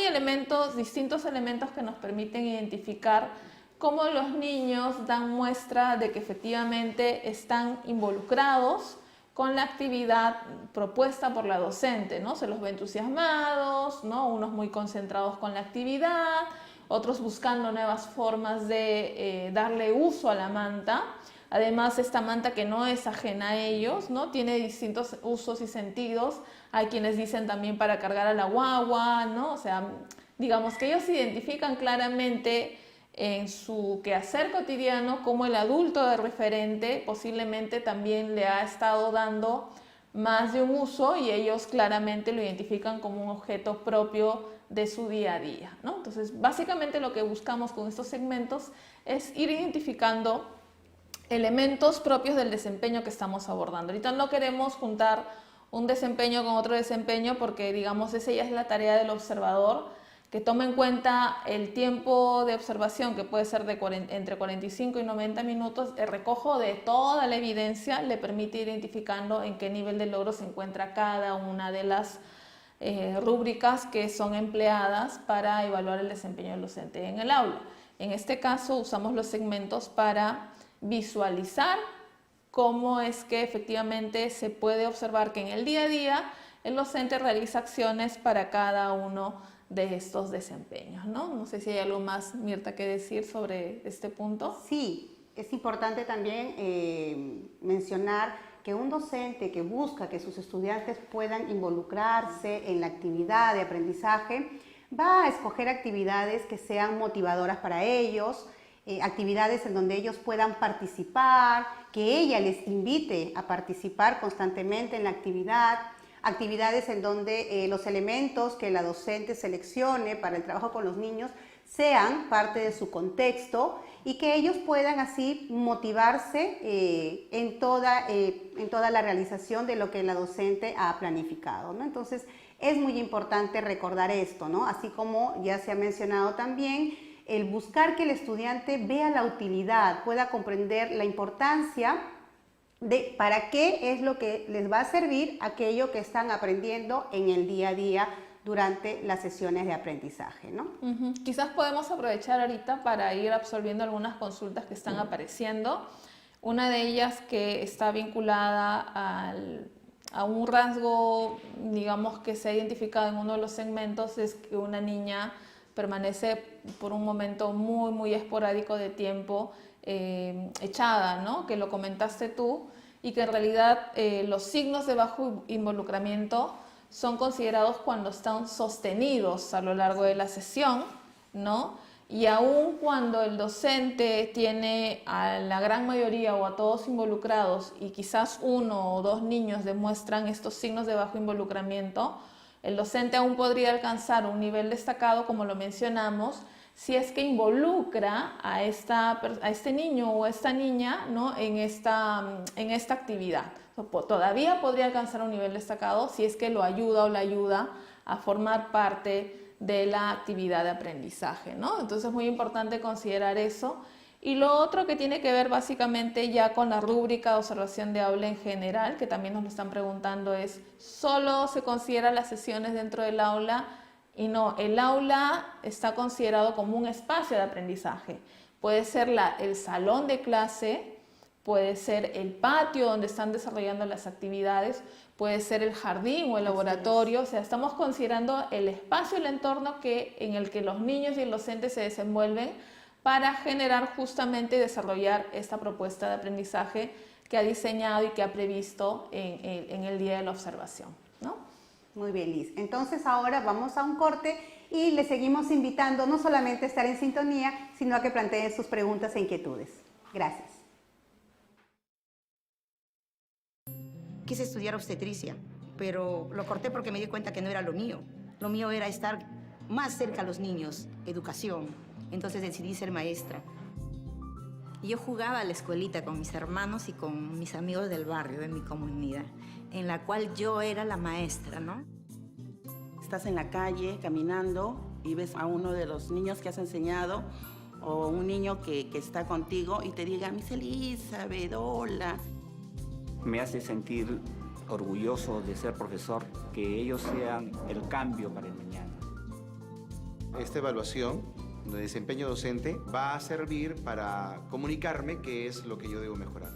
distintos elementos que nos permiten identificar cómo los niños dan muestra de que efectivamente están involucrados con la actividad propuesta por la docente, ¿no? Se los ve entusiasmados, ¿no? Unos muy concentrados con la actividad, otros buscando nuevas formas de darle uso a la manta. Además, esta manta que no es ajena a ellos, ¿no? Tiene distintos usos y sentidos. Hay quienes dicen también para cargar a la guagua, ¿no? O sea, digamos que ellos identifican claramente en su quehacer cotidiano como el adulto de referente posiblemente también le ha estado dando más de un uso y ellos claramente lo identifican como un objeto propio de su día a día, ¿no? Entonces, básicamente lo que buscamos con estos segmentos es ir identificando elementos propios del desempeño que estamos abordando. Ahorita no queremos juntar un desempeño con otro desempeño porque, digamos, esa ya es la tarea del observador, que tome en cuenta el tiempo de observación, que puede ser entre 45 y 90 minutos, el recojo de toda la evidencia le permite ir identificando en qué nivel de logro se encuentra cada una de las rúbricas que son empleadas para evaluar el desempeño del docente en el aula. En este caso usamos los segmentos para visualizar cómo es que efectivamente se puede observar que en el día a día el docente realiza acciones para cada uno de estos desempeños, ¿no? No sé si hay algo más, Mirta, que decir sobre este punto. Sí, es importante también mencionar que un docente que busca que sus estudiantes puedan involucrarse en la actividad de aprendizaje va a escoger actividades que sean motivadoras para ellos, actividades en donde ellos puedan participar, que ella les invite a participar constantemente en la actividad, actividades en donde los elementos que la docente seleccione para el trabajo con los niños sean parte de su contexto y que ellos puedan así motivarse en toda la realización de lo que la docente ha planificado, ¿no? Entonces, es muy importante recordar esto, ¿no? Así como ya se ha mencionado también, el buscar que el estudiante vea la utilidad, pueda comprender la importancia de para qué es lo que les va a servir aquello que están aprendiendo en el día a día durante las sesiones de aprendizaje, ¿no? Quizás podemos aprovechar ahorita para ir absorbiendo algunas consultas que están apareciendo. Una de ellas que está vinculada a un rasgo, digamos, que se ha identificado en uno de los segmentos, es que una niña permanece por un momento muy, muy esporádico de tiempo echada, ¿no? Que lo comentaste tú, y que en realidad los signos de bajo involucramiento son considerados cuando están sostenidos a lo largo de la sesión, ¿no? Y aun cuando el docente tiene a la gran mayoría o a todos involucrados y quizás uno o dos niños demuestran estos signos de bajo involucramiento, el docente aún podría alcanzar un nivel destacado, como lo mencionamos, si es que involucra a este niño o a esta niña, ¿no?, en esta actividad. Todavía podría alcanzar un nivel destacado si es que lo ayuda o la ayuda a formar parte de la actividad de aprendizaje, ¿no? Entonces es muy importante considerar eso. Y lo otro que tiene que ver básicamente ya con la rúbrica de observación de aula en general, que también nos lo están preguntando, es ¿solo se consideran las sesiones dentro del aula? Y no, el aula está considerado como un espacio de aprendizaje. Puede ser el salón de clase, puede ser el patio donde están desarrollando las actividades, puede ser el jardín o el laboratorio. O sea, estamos considerando el espacio, el entorno en el que los niños y el docente se desenvuelven para generar justamente y desarrollar esta propuesta de aprendizaje que ha diseñado y que ha previsto en el día de la observación, ¿no? Muy bien, Liz. Entonces ahora vamos a un corte y le seguimos invitando no solamente a estar en sintonía, sino a que planteen sus preguntas e inquietudes. Gracias. Quise estudiar obstetricia, pero lo corté porque me di cuenta que no era lo mío. Lo mío era estar más cerca a los niños, educación. Entonces decidí ser maestra. Yo jugaba a la escuelita con mis hermanos y con mis amigos del barrio, de mi comunidad, en la cual yo era la maestra, ¿no? Estás en la calle caminando y ves a uno de los niños que has enseñado o un niño que está contigo y te diga, Miss Elizabeth, hola. Me hace sentir orgulloso de ser profesor, que ellos sean el cambio para el mañana. Esta evaluación de desempeño docente va a servir para comunicarme qué es lo que yo debo mejorar.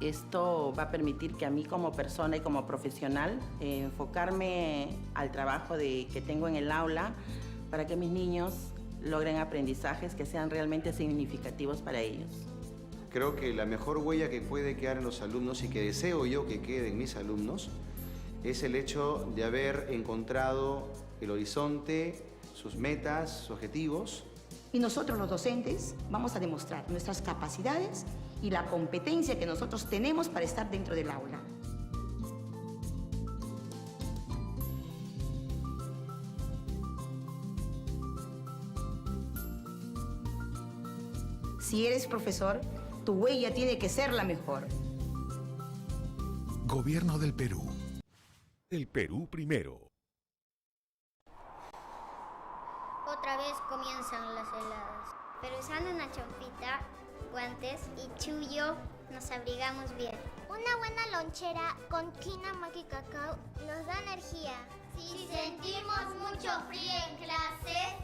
Esto va a permitir que a mí como persona y como profesional enfocarme al trabajo que tengo en el aula para que mis niños logren aprendizajes que sean realmente significativos para ellos. Creo que la mejor huella que puede quedar en los alumnos y que deseo yo que quede en mis alumnos es el hecho de haber encontrado el horizonte, sus metas, sus objetivos. Y nosotros los docentes vamos a demostrar nuestras capacidades y la competencia que nosotros tenemos para estar dentro del aula. Si eres profesor, tu huella tiene que ser la mejor. Gobierno del Perú. El Perú primero. Otra vez comienzan las heladas. Pero usando una champita, guantes y chullo, nos abrigamos bien. Una buena lonchera con quina, maqui y cacao nos da energía. Si sentimos mucho frío en clase,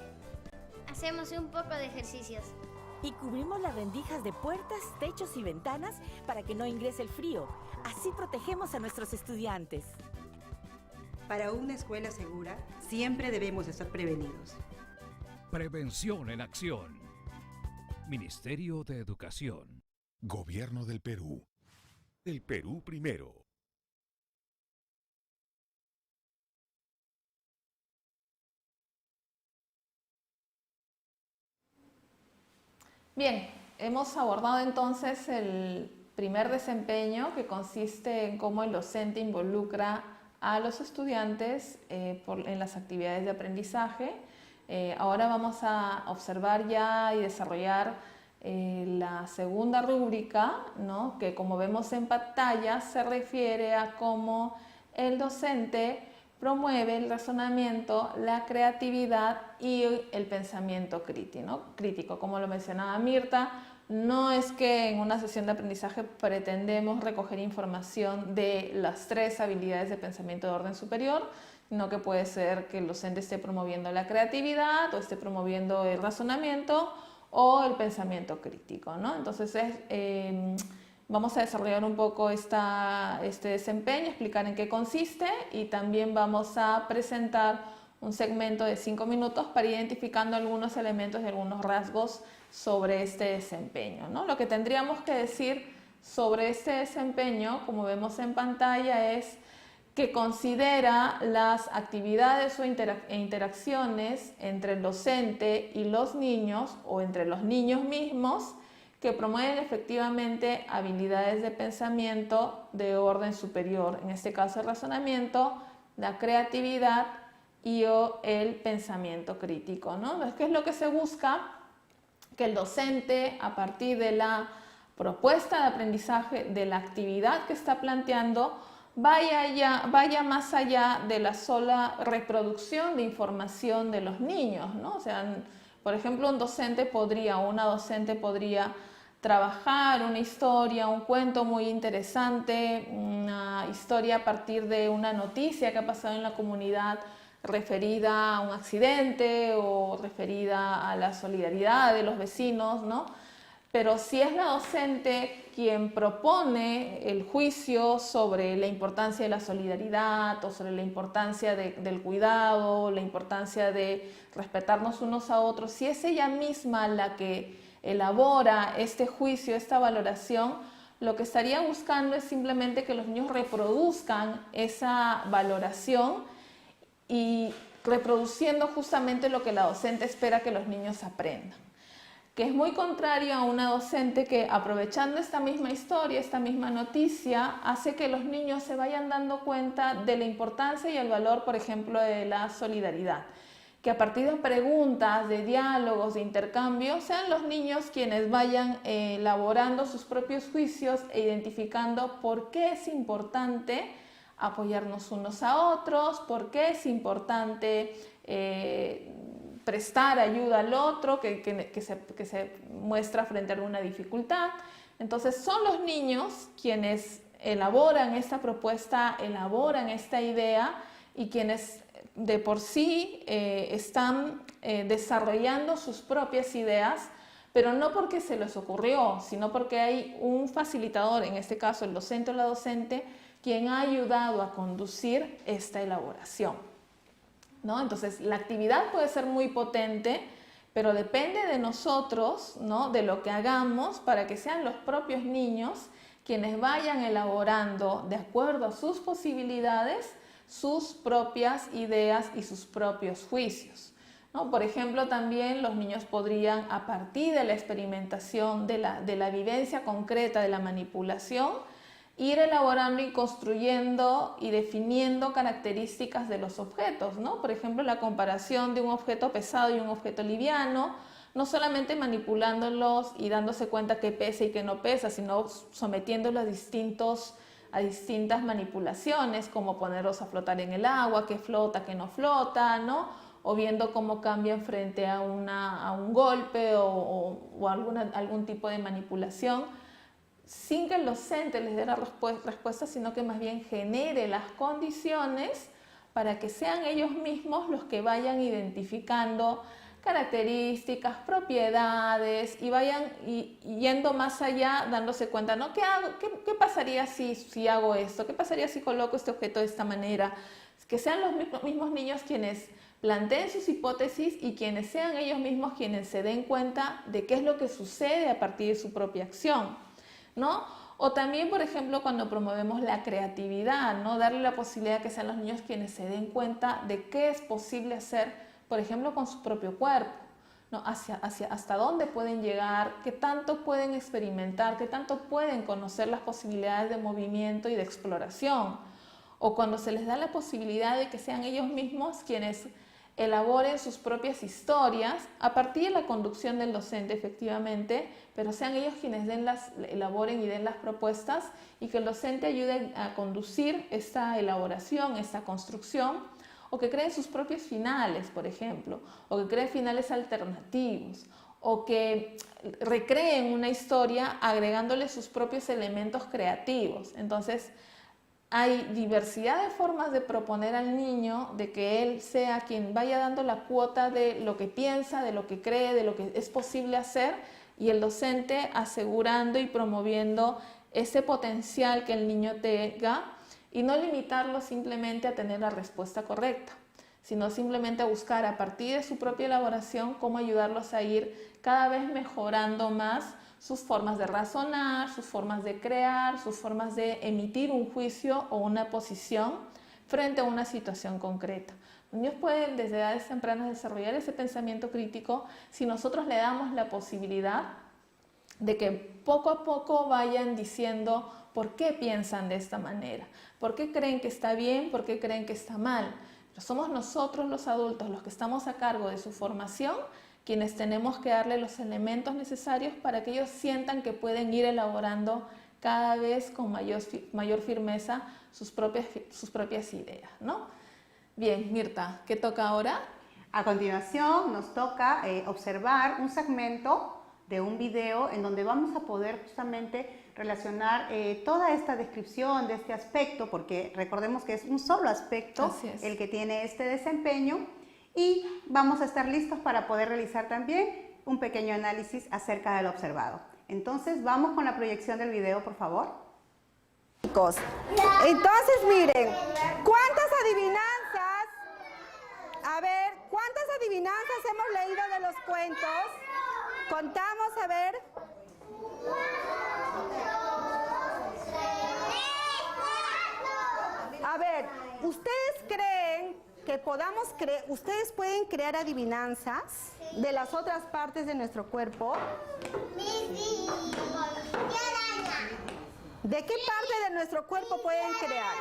hacemos un poco de ejercicios. Y cubrimos las rendijas de puertas, techos y ventanas para que no ingrese el frío. Así protegemos a nuestros estudiantes. Para una escuela segura, siempre debemos estar prevenidos. Prevención en acción. Ministerio de Educación. Gobierno del Perú. El Perú primero. Bien, hemos abordado entonces el primer desempeño, que consiste en cómo el docente involucra a los estudiantes en las actividades de aprendizaje. Ahora vamos a observar ya y desarrollar la segunda rúbrica, ¿no?, que como vemos en pantalla se refiere a cómo el docente promueve el razonamiento, la creatividad y el pensamiento crítico. Como lo mencionaba Mirta, no es que en una sesión de aprendizaje pretendemos recoger información de las 3 habilidades de pensamiento de orden superior, sino que puede ser que el docente esté promoviendo la creatividad o esté promoviendo el razonamiento o el pensamiento crítico, ¿no? Entonces vamos a desarrollar un poco este desempeño, explicar en qué consiste y también vamos a presentar un segmento de 5 minutos para identificando algunos elementos y algunos rasgos sobre este desempeño, ¿no? Lo que tendríamos que decir sobre este desempeño, como vemos en pantalla, es que considera las actividades e interacciones entre el docente y los niños o entre los niños mismos que promueven efectivamente habilidades de pensamiento de orden superior, en este caso el razonamiento, la creatividad y o el pensamiento crítico, ¿no? Entonces, ¿qué es lo que se busca? Que el docente, a partir de la propuesta de aprendizaje, de la actividad que está planteando, vaya más allá de la sola reproducción de información de los niños, ¿no? O sea, por ejemplo, un docente podría o una docente podría trabajar una historia, un cuento muy interesante, una historia a partir de una noticia que ha pasado en la comunidad referida a un accidente o referida a la solidaridad de los vecinos, ¿no? Pero si es la docente quien propone el juicio sobre la importancia de la solidaridad o sobre la importancia del cuidado, la importancia de respetarnos unos a otros, si es ella misma la que elabora este juicio, esta valoración, lo que estaría buscando es simplemente que los niños reproduzcan esa valoración y reproduciendo justamente lo que la docente espera que los niños aprendan, que es muy contrario a una docente que, aprovechando esta misma historia, esta misma noticia, hace que los niños se vayan dando cuenta de la importancia y el valor, por ejemplo, de la solidaridad. Que a partir de preguntas, de diálogos, de intercambios, sean los niños quienes vayan elaborando sus propios juicios e identificando por qué es importante apoyarnos unos a otros, por qué es importante prestar ayuda al otro que se muestra frente a alguna dificultad. Entonces son los niños quienes elaboran esta propuesta, elaboran esta idea y quienes de por sí están desarrollando sus propias ideas, pero no porque se les ocurrió, sino porque hay un facilitador, en este caso el docente o la docente, quien ha ayudado a conducir esta elaboración, ¿no? Entonces, la actividad puede ser muy potente, pero depende de nosotros, ¿no? De lo que hagamos para que sean los propios niños quienes vayan elaborando, de acuerdo a sus posibilidades, sus propias ideas y sus propios juicios, ¿no? Por ejemplo, también los niños podrían, a partir de la experimentación, de la vivencia concreta de la manipulación, ir elaborando y construyendo y definiendo características de los objetos, ¿no? Por ejemplo, la comparación de un objeto pesado y un objeto liviano, no solamente manipulándolos y dándose cuenta que pesa y que no pesa, sino sometiéndolos a distintas manipulaciones, como ponerlos a flotar en el agua, que flota, que no flota, ¿no? O viendo cómo cambian frente a un golpe o algún tipo de manipulación, sin que el docente les dé la respuesta, sino que más bien genere las condiciones para que sean ellos mismos los que vayan identificando características, propiedades y vayan yendo más allá, dándose cuenta, ¿no? ¿Qué pasaría si hago esto? ¿Qué pasaría si coloco este objeto de esta manera? Que sean los mismos niños quienes planteen sus hipótesis y quienes sean ellos mismos quienes se den cuenta de qué es lo que sucede a partir de su propia acción, ¿no? O también, por ejemplo, cuando promovemos la creatividad, ¿no? Darle la posibilidad que sean los niños quienes se den cuenta de qué es posible hacer, por ejemplo, con su propio cuerpo, ¿no? Hasta dónde pueden llegar, qué tanto pueden experimentar, qué tanto pueden conocer las posibilidades de movimiento y de exploración. O cuando se les da la posibilidad de que sean ellos mismos quienes elaboren sus propias historias a partir de la conducción del docente, efectivamente, pero sean ellos quienes elaboren y den las propuestas y que el docente ayude a conducir esta elaboración, esta construcción, o que creen sus propios finales, por ejemplo, o que creen finales alternativos, o que recreen una historia agregándole sus propios elementos creativos. Entonces, hay diversidad de formas de proponer al niño, de que él sea quien vaya dando la cuota de lo que piensa, de lo que cree, de lo que es posible hacer, y el docente asegurando y promoviendo ese potencial que el niño tenga y no limitarlo simplemente a tener la respuesta correcta, sino simplemente a buscar a partir de su propia elaboración cómo ayudarlos a ir cada vez mejorando más sus formas de razonar, sus formas de crear, sus formas de emitir un juicio o una posición frente a una situación concreta. Los niños pueden desde edades tempranas desarrollar ese pensamiento crítico si nosotros le damos la posibilidad de que poco a poco vayan diciendo por qué piensan de esta manera, por qué creen que está bien, por qué creen que está mal. Pero somos nosotros los adultos, los que estamos a cargo de su formación, quienes tenemos que darle los elementos necesarios para que ellos sientan que pueden ir elaborando cada vez con mayor firmeza sus propias ideas, ¿no? Bien, Mirta, ¿qué toca ahora? A continuación nos toca observar un segmento de un video en donde vamos a poder justamente relacionar toda esta descripción de este aspecto, porque recordemos que es un solo aspecto el que tiene este desempeño, y vamos a estar listos para poder realizar también un pequeño análisis acerca de lo observado. Entonces, vamos con la proyección del video, por favor. Chicos, entonces miren, ¿cuántas adivinanzas? A ver, ¿cuántas adivinanzas hemos leído de los cuentos? Contamos, a ver. A ver, ¿ustedes creen que ustedes pueden crear adivinanzas de las otras partes de nuestro cuerpo? ¿De qué parte de nuestro cuerpo pueden crear?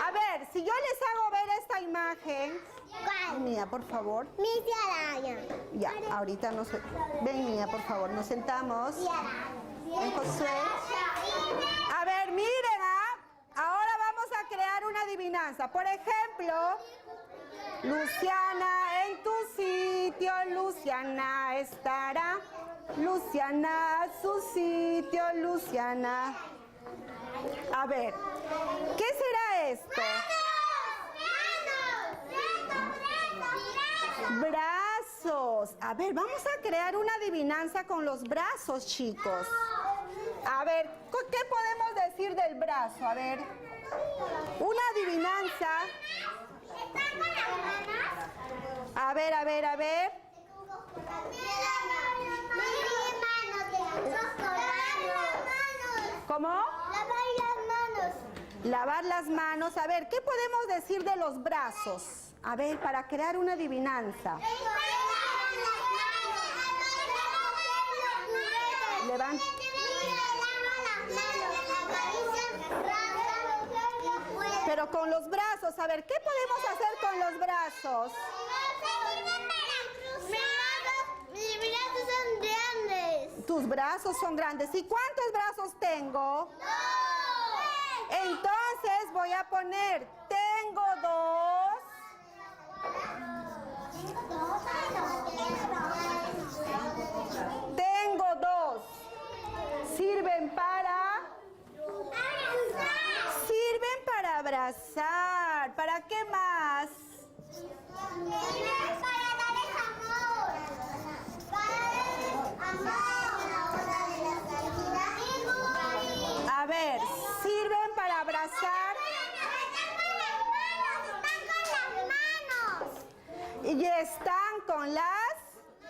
A ver, si yo les hago ver esta imagen. Mía, por favor. Ya, ahorita nos... Ven, Mía, por favor, nos sentamos. Ven, Josué. A ver, miren, ahora vamos a crear una adivinanza. Por ejemplo, Luciana, en tu sitio, Luciana estará. Luciana, a su sitio, Luciana. A ver, ¿qué será esto? Brazos. A ver, vamos a crear una adivinanza con los brazos, chicos. A ver, ¿qué podemos decir del brazo? A ver, una adivinanza. A ver, a ver, a ver. ¿Cómo? Lavar las manos. A ver, ¿qué podemos decir de los brazos? A ver, para crear una adivinanza. Levanta. Pero con los brazos, a ver, ¿qué podemos hacer con los brazos? Mis brazos son grandes. Tus brazos son grandes. ¿Y cuántos brazos tengo? Entonces voy a poner, tengo dos. Tengo dos. Sirven para abrazar. ¿Para qué más? Sirven para darles amor. A ver, sirven para abrazar. Y están con las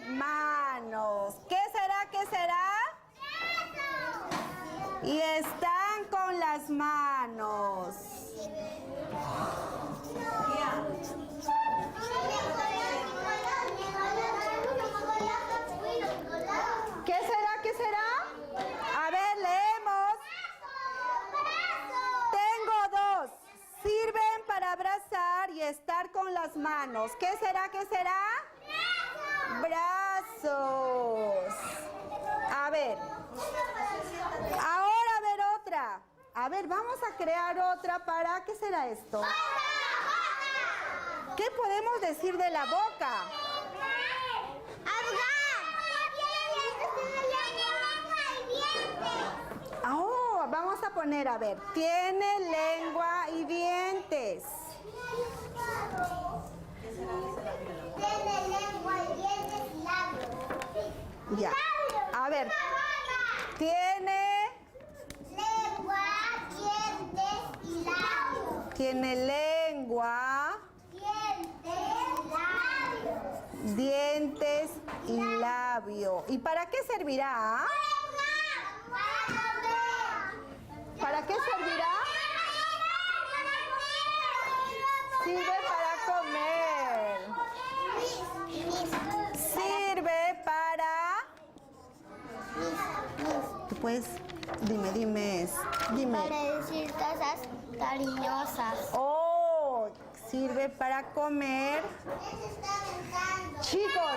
manos. ¿Qué será? ¿Qué será? Y están con las manos. ¿Qué será? ¿Qué será? A ver, leemos. Tengo dos. Sirven para abrazar y estar con las manos. ¿Qué será? ¿Qué será? Brazos. A ver. Ahora a ver otra. A ver, vamos a crear otra para... ¿Qué será esto? ¿Qué podemos decir de la boca? Oh, vamos a poner, a ver, tiene lengua y dientes. Tiene lengua y dientes y labios. Ya. A ver, tiene lengua, dientes y labios. Tiene lengua, dientes y labio. ¿Y para qué servirá? ¿Para qué servirá? Sirve para comer. Sirve para... Tú puedes... Dime. Para decir cosas cariñosas. Oh, sirve para comer. Chicos,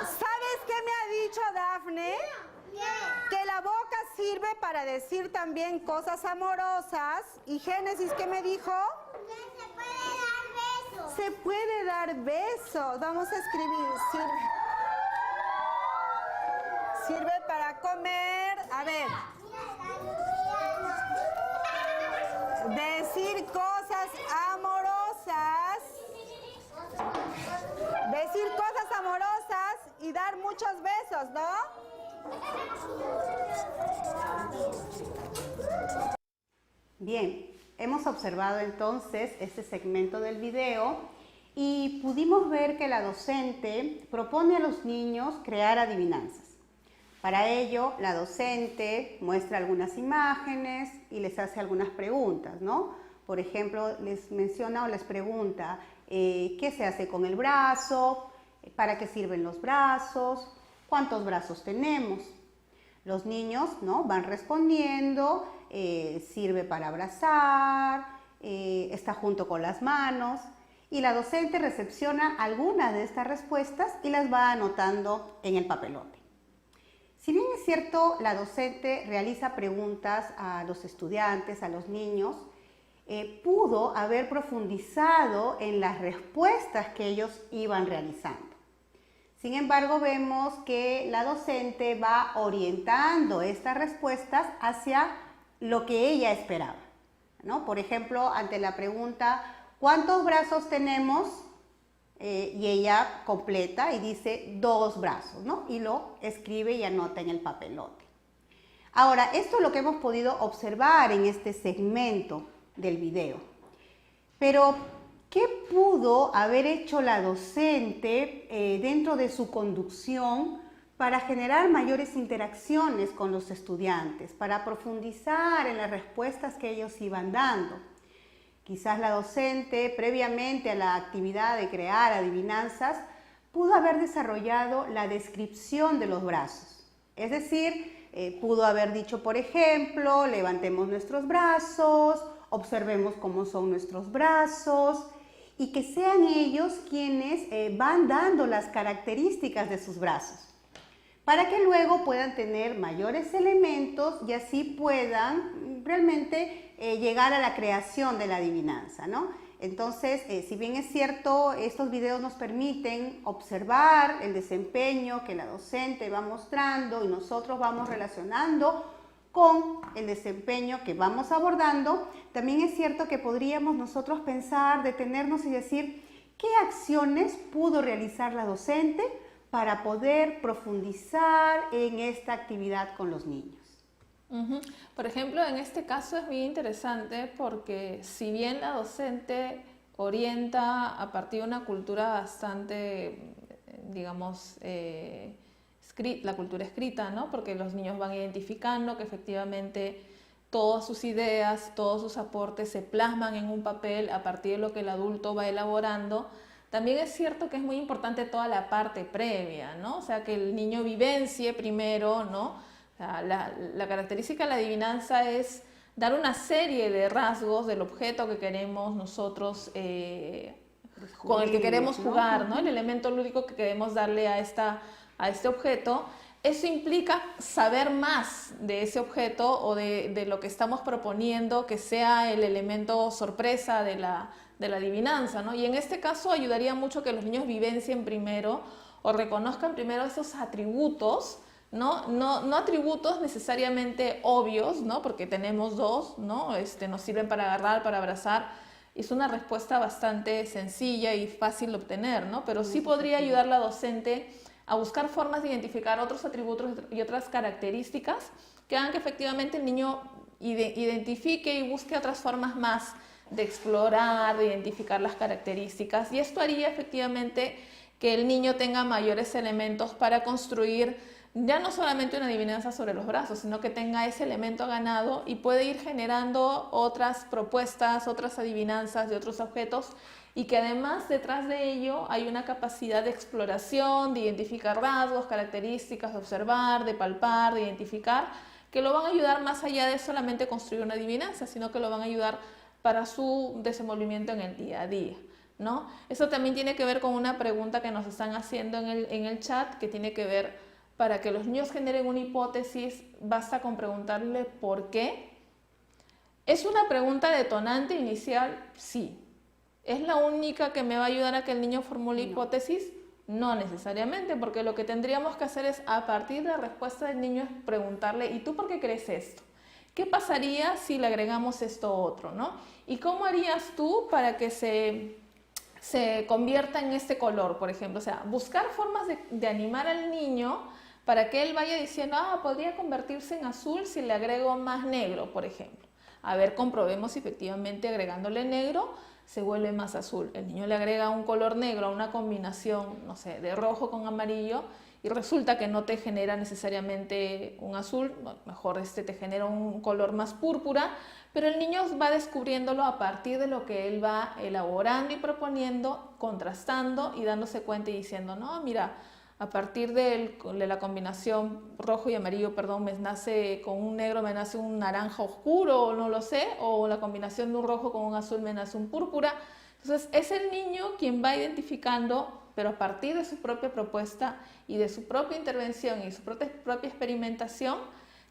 ¿sabes qué me ha dicho Dafne? Que la boca sirve para decir también cosas amorosas. ¿Y Génesis qué me dijo? Se puede dar besos. Vamos a escribir. Sirve para comer. A ver. Decir cosas amorosas. Decir cosas amorosas y dar muchos besos, ¿no? Bien, hemos observado entonces este segmento del video y pudimos ver que la docente propone a los niños crear adivinanzas. Para ello, la docente muestra algunas imágenes y les hace algunas preguntas, ¿no? Por ejemplo, les menciona o les pregunta qué se hace con el brazo, para qué sirven los brazos, cuántos brazos tenemos. Los niños, ¿no?, van respondiendo, sirve para abrazar, está junto con las manos, y la docente recepciona algunas de estas respuestas y las va anotando en el papelote. Si bien es cierto, la docente realiza preguntas a los estudiantes, a los niños, pudo haber profundizado en las respuestas que ellos iban realizando. Sin embargo, vemos que la docente va orientando estas respuestas hacia lo que ella esperaba, ¿no? Por ejemplo, ante la pregunta, ¿cuántos brazos tenemos? Y ella completa y dice 2 brazos, ¿no? Y lo escribe y anota en el papelote. Ahora, esto es lo que hemos podido observar en este segmento del video. Pero, ¿qué pudo haber hecho la docente dentro de su conducción para generar mayores interacciones con los estudiantes, para profundizar en las respuestas que ellos iban dando? Quizás la docente, previamente a la actividad de crear adivinanzas, pudo haber desarrollado la descripción de los brazos. Es decir, pudo haber dicho, por ejemplo, levantemos nuestros brazos, observemos cómo son nuestros brazos, y que sean ellos quienes van dando las características de sus brazos, para que luego puedan tener mayores elementos y así puedan realmente llegar a la creación de la adivinanza, ¿no? Entonces, si bien es cierto, estos videos nos permiten observar el desempeño que la docente va mostrando y nosotros vamos relacionando con el desempeño que vamos abordando, también es cierto que podríamos nosotros pensar, detenernos y decir qué acciones pudo realizar la docente para poder profundizar en esta actividad con los niños. Por ejemplo, en este caso es muy interesante porque si bien la docente orienta a partir de una cultura bastante, digamos, la cultura escrita, ¿no? Porque los niños van identificando que efectivamente todas sus ideas, todos sus aportes se plasman en un papel a partir de lo que el adulto va elaborando. También es cierto que es muy importante toda la parte previa, ¿no? O sea, que el niño vivencie primero, ¿no? O sea, la característica de la adivinanza es dar una serie de rasgos del objeto que queremos nosotros, con el que queremos jugar, ¿no? El elemento lúdico que queremos darle a este objeto. Eso implica saber más de ese objeto o de lo que estamos proponiendo que sea el elemento sorpresa de la adivinanza, ¿no? Y en este caso ayudaría mucho que los niños vivencien primero o reconozcan primero esos atributos, no atributos necesariamente obvios, ¿no? Porque tenemos 2, ¿no? Nos sirven para agarrar, para abrazar. Es una respuesta bastante sencilla y fácil de obtener, ¿no? Pero sí podría ayudar la docente a buscar formas de identificar otros atributos y otras características que hagan que efectivamente el niño identifique y busque otras formas más de explorar, de identificar las características. Y esto haría efectivamente que el niño tenga mayores elementos para construir ya no solamente una adivinanza sobre los brazos, sino que tenga ese elemento ganado y puede ir generando otras propuestas, otras adivinanzas de otros objetos y que además detrás de ello hay una capacidad de exploración, de identificar rasgos, características, de observar, de palpar, de identificar, que lo van a ayudar más allá de solamente construir una adivinanza, sino que lo van a ayudar para su desenvolvimiento en el día a día, ¿no? Eso también tiene que ver con una pregunta que nos están haciendo en el chat, que tiene que ver, para que los niños generen una hipótesis, basta con preguntarle ¿por qué? ¿Es una pregunta detonante inicial? Sí. ¿Es la única que me va a ayudar a que el niño formule hipótesis? No necesariamente, porque lo que tendríamos que hacer es, a partir de la respuesta del niño, es preguntarle ¿y tú por qué crees esto? ¿Qué pasaría si le agregamos esto otro, ¿no? ¿Y cómo harías tú para que se convierta en este color, por ejemplo? O sea, buscar formas de animar al niño para que él vaya diciendo, podría convertirse en azul si le agrego más negro, por ejemplo. A ver, comprobemos si efectivamente agregándole negro se vuelve más azul. El niño le agrega un color negro a una combinación, no sé, de rojo con amarillo y resulta que no te genera necesariamente un azul, mejor te genera un color más púrpura, pero el niño va descubriéndolo a partir de lo que él va elaborando y proponiendo, contrastando y dándose cuenta y diciendo, no, mira, a partir de la combinación rojo y amarillo, perdón, me nace con un negro, me nace un naranja oscuro, o no lo sé, o la combinación de un rojo con un azul me nace un púrpura. Entonces es el niño quien va identificando, pero a partir de su propia propuesta y de su propia intervención y su propia experimentación,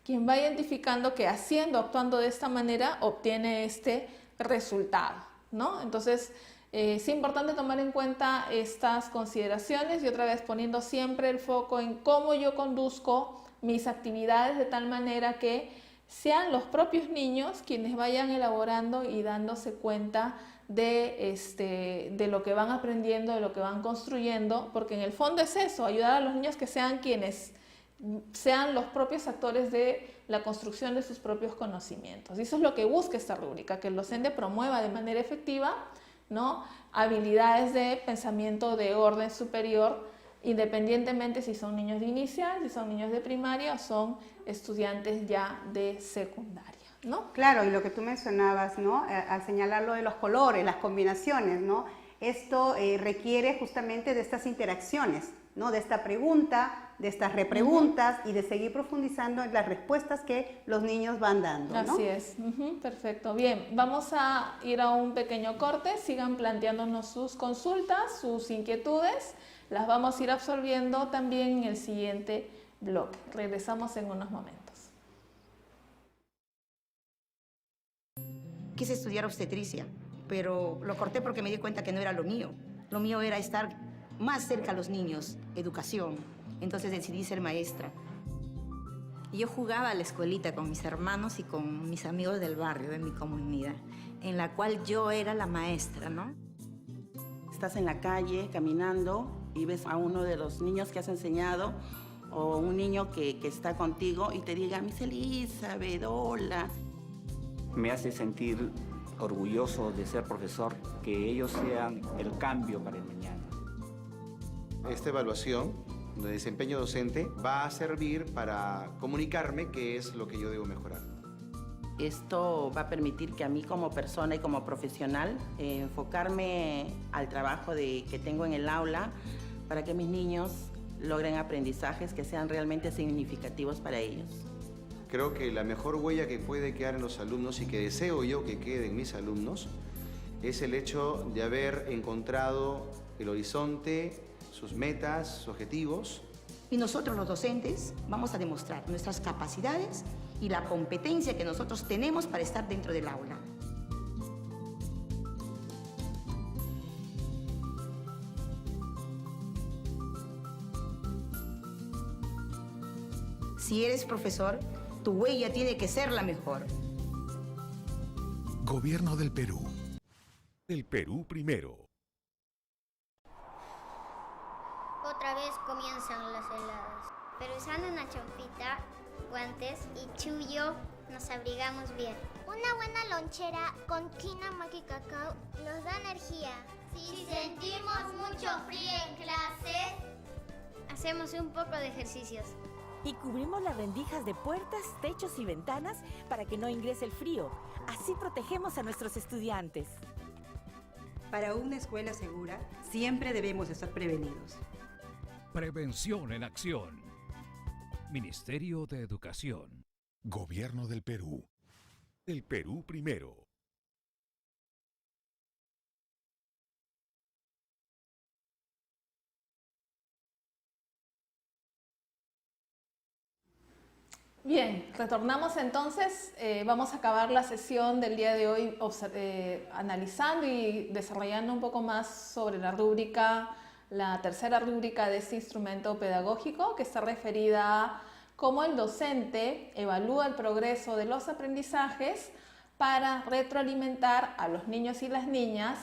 quien va identificando que actuando de esta manera, obtiene este resultado, ¿no? Entonces, es importante tomar en cuenta estas consideraciones y otra vez poniendo siempre el foco en cómo yo conduzco mis actividades de tal manera que sean los propios niños quienes vayan elaborando y dándose cuenta de lo que van aprendiendo, de lo que van construyendo, porque en el fondo es eso, ayudar a los niños que sean quienes sean los propios actores de la construcción de sus propios conocimientos. Y eso es lo que busca esta rúbrica, que el docente promueva de manera efectiva, ¿no?, habilidades de pensamiento de orden superior, independientemente si son niños de inicial, si son niños de primaria o son estudiantes ya de secundaria, ¿no? Claro, y lo que tú mencionabas, ¿no?, al señalar lo de los colores, las combinaciones, ¿no? Esto requiere justamente de estas interacciones, ¿no?, de esta pregunta, de estas repreguntas y de seguir profundizando en las respuestas que los niños van dando, ¿no? Así es, perfecto. Bien, vamos a ir a un pequeño corte, sigan planteándonos sus consultas, sus inquietudes, las vamos a ir absorbiendo también en el siguiente bloque. Regresamos en unos momentos. Quise estudiar obstetricia, pero lo corté porque me di cuenta que no era lo mío. Lo mío era estar más cerca a los niños, educación. Entonces decidí ser maestra. Yo jugaba a la escuelita con mis hermanos y con mis amigos del barrio, de mi comunidad, en la cual yo era la maestra, ¿no? Estás en la calle caminando y ves a uno de los niños que has enseñado o un niño que está contigo y te diga, Miss Elizabeth, hola. Me hace sentir orgulloso de ser profesor, que ellos sean el cambio para el mañana. Esta evaluación de desempeño docente va a servir para comunicarme qué es lo que yo debo mejorar. Esto va a permitir que a mí como persona y como profesional enfocarme al trabajo que tengo en el aula para que mis niños logren aprendizajes que sean realmente significativos para ellos. Creo que la mejor huella que puede quedar en los alumnos y que deseo yo que quede en mis alumnos es el hecho de haber encontrado el horizonte, sus metas, sus objetivos. Y nosotros los docentes vamos a demostrar nuestras capacidades y la competencia que nosotros tenemos para estar dentro del aula. Si eres profesor, tu huella tiene que ser la mejor. Gobierno del Perú. El Perú primero. Otra vez comienzan las heladas. Pero usando una champita, guantes y chullo, nos abrigamos bien. Una buena lonchera con quina, maqui, cacao nos da energía. Si sentimos mucho frío en clase, hacemos un poco de ejercicios. Y cubrimos las rendijas de puertas, techos y ventanas para que no ingrese el frío. Así protegemos a nuestros estudiantes. Para una escuela segura, siempre debemos estar prevenidos. Prevención en acción. Ministerio de Educación. Gobierno del Perú. El Perú primero. Bien, retornamos entonces. Vamos a acabar la sesión del día de hoy analizando y desarrollando un poco más sobre la rúbrica, la tercera rúbrica de este instrumento pedagógico, que está referida a cómo el docente evalúa el progreso de los aprendizajes para retroalimentar a los niños y las niñas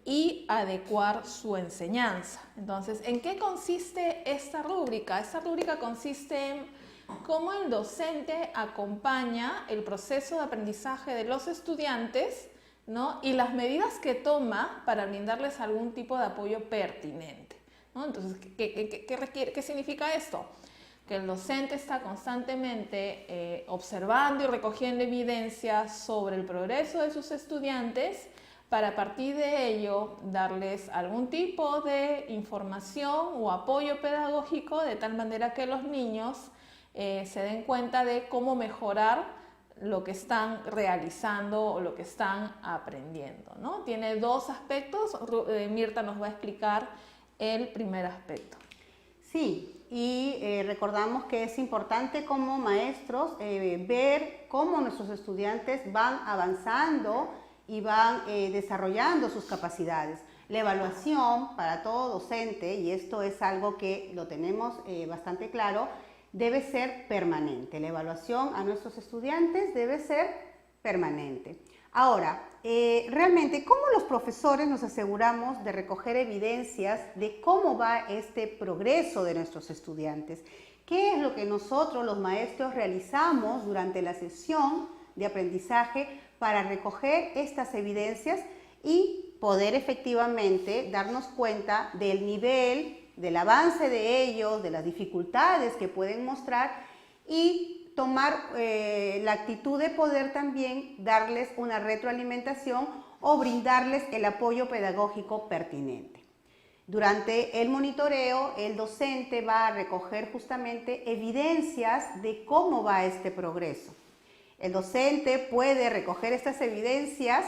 y adecuar su enseñanza. Entonces, ¿en qué consiste esta rúbrica? Esta rúbrica consiste en cómo el docente acompaña el proceso de aprendizaje de los estudiantes, ¿no? Y las medidas que toma para brindarles algún tipo de apoyo pertinente, ¿no? Entonces, ¿qué significa esto? Que el docente está constantemente observando y recogiendo evidencias sobre el progreso de sus estudiantes para a partir de ello darles algún tipo de información o apoyo pedagógico de tal manera que los niños se den cuenta de cómo mejorar lo que están realizando o lo que están aprendiendo, ¿no? Tiene dos aspectos. Mirta nos va a explicar el primer aspecto. Sí, y recordamos que es importante como maestros ver cómo nuestros estudiantes van avanzando y van desarrollando sus capacidades. La evaluación para todo docente, y esto es algo que lo tenemos bastante claro, debe ser permanente. La evaluación a nuestros estudiantes debe ser permanente. Ahora, realmente, ¿cómo los profesores nos aseguramos de recoger evidencias de cómo va este progreso de nuestros estudiantes? ¿Qué es lo que nosotros, los maestros, realizamos durante la sesión de aprendizaje para recoger estas evidencias y poder efectivamente darnos cuenta del nivel, del avance de ellos, de las dificultades que pueden mostrar y tomar la actitud de poder también darles una retroalimentación o brindarles el apoyo pedagógico pertinente? Durante el monitoreo, el docente va a recoger justamente evidencias de cómo va este progreso. El docente puede recoger estas evidencias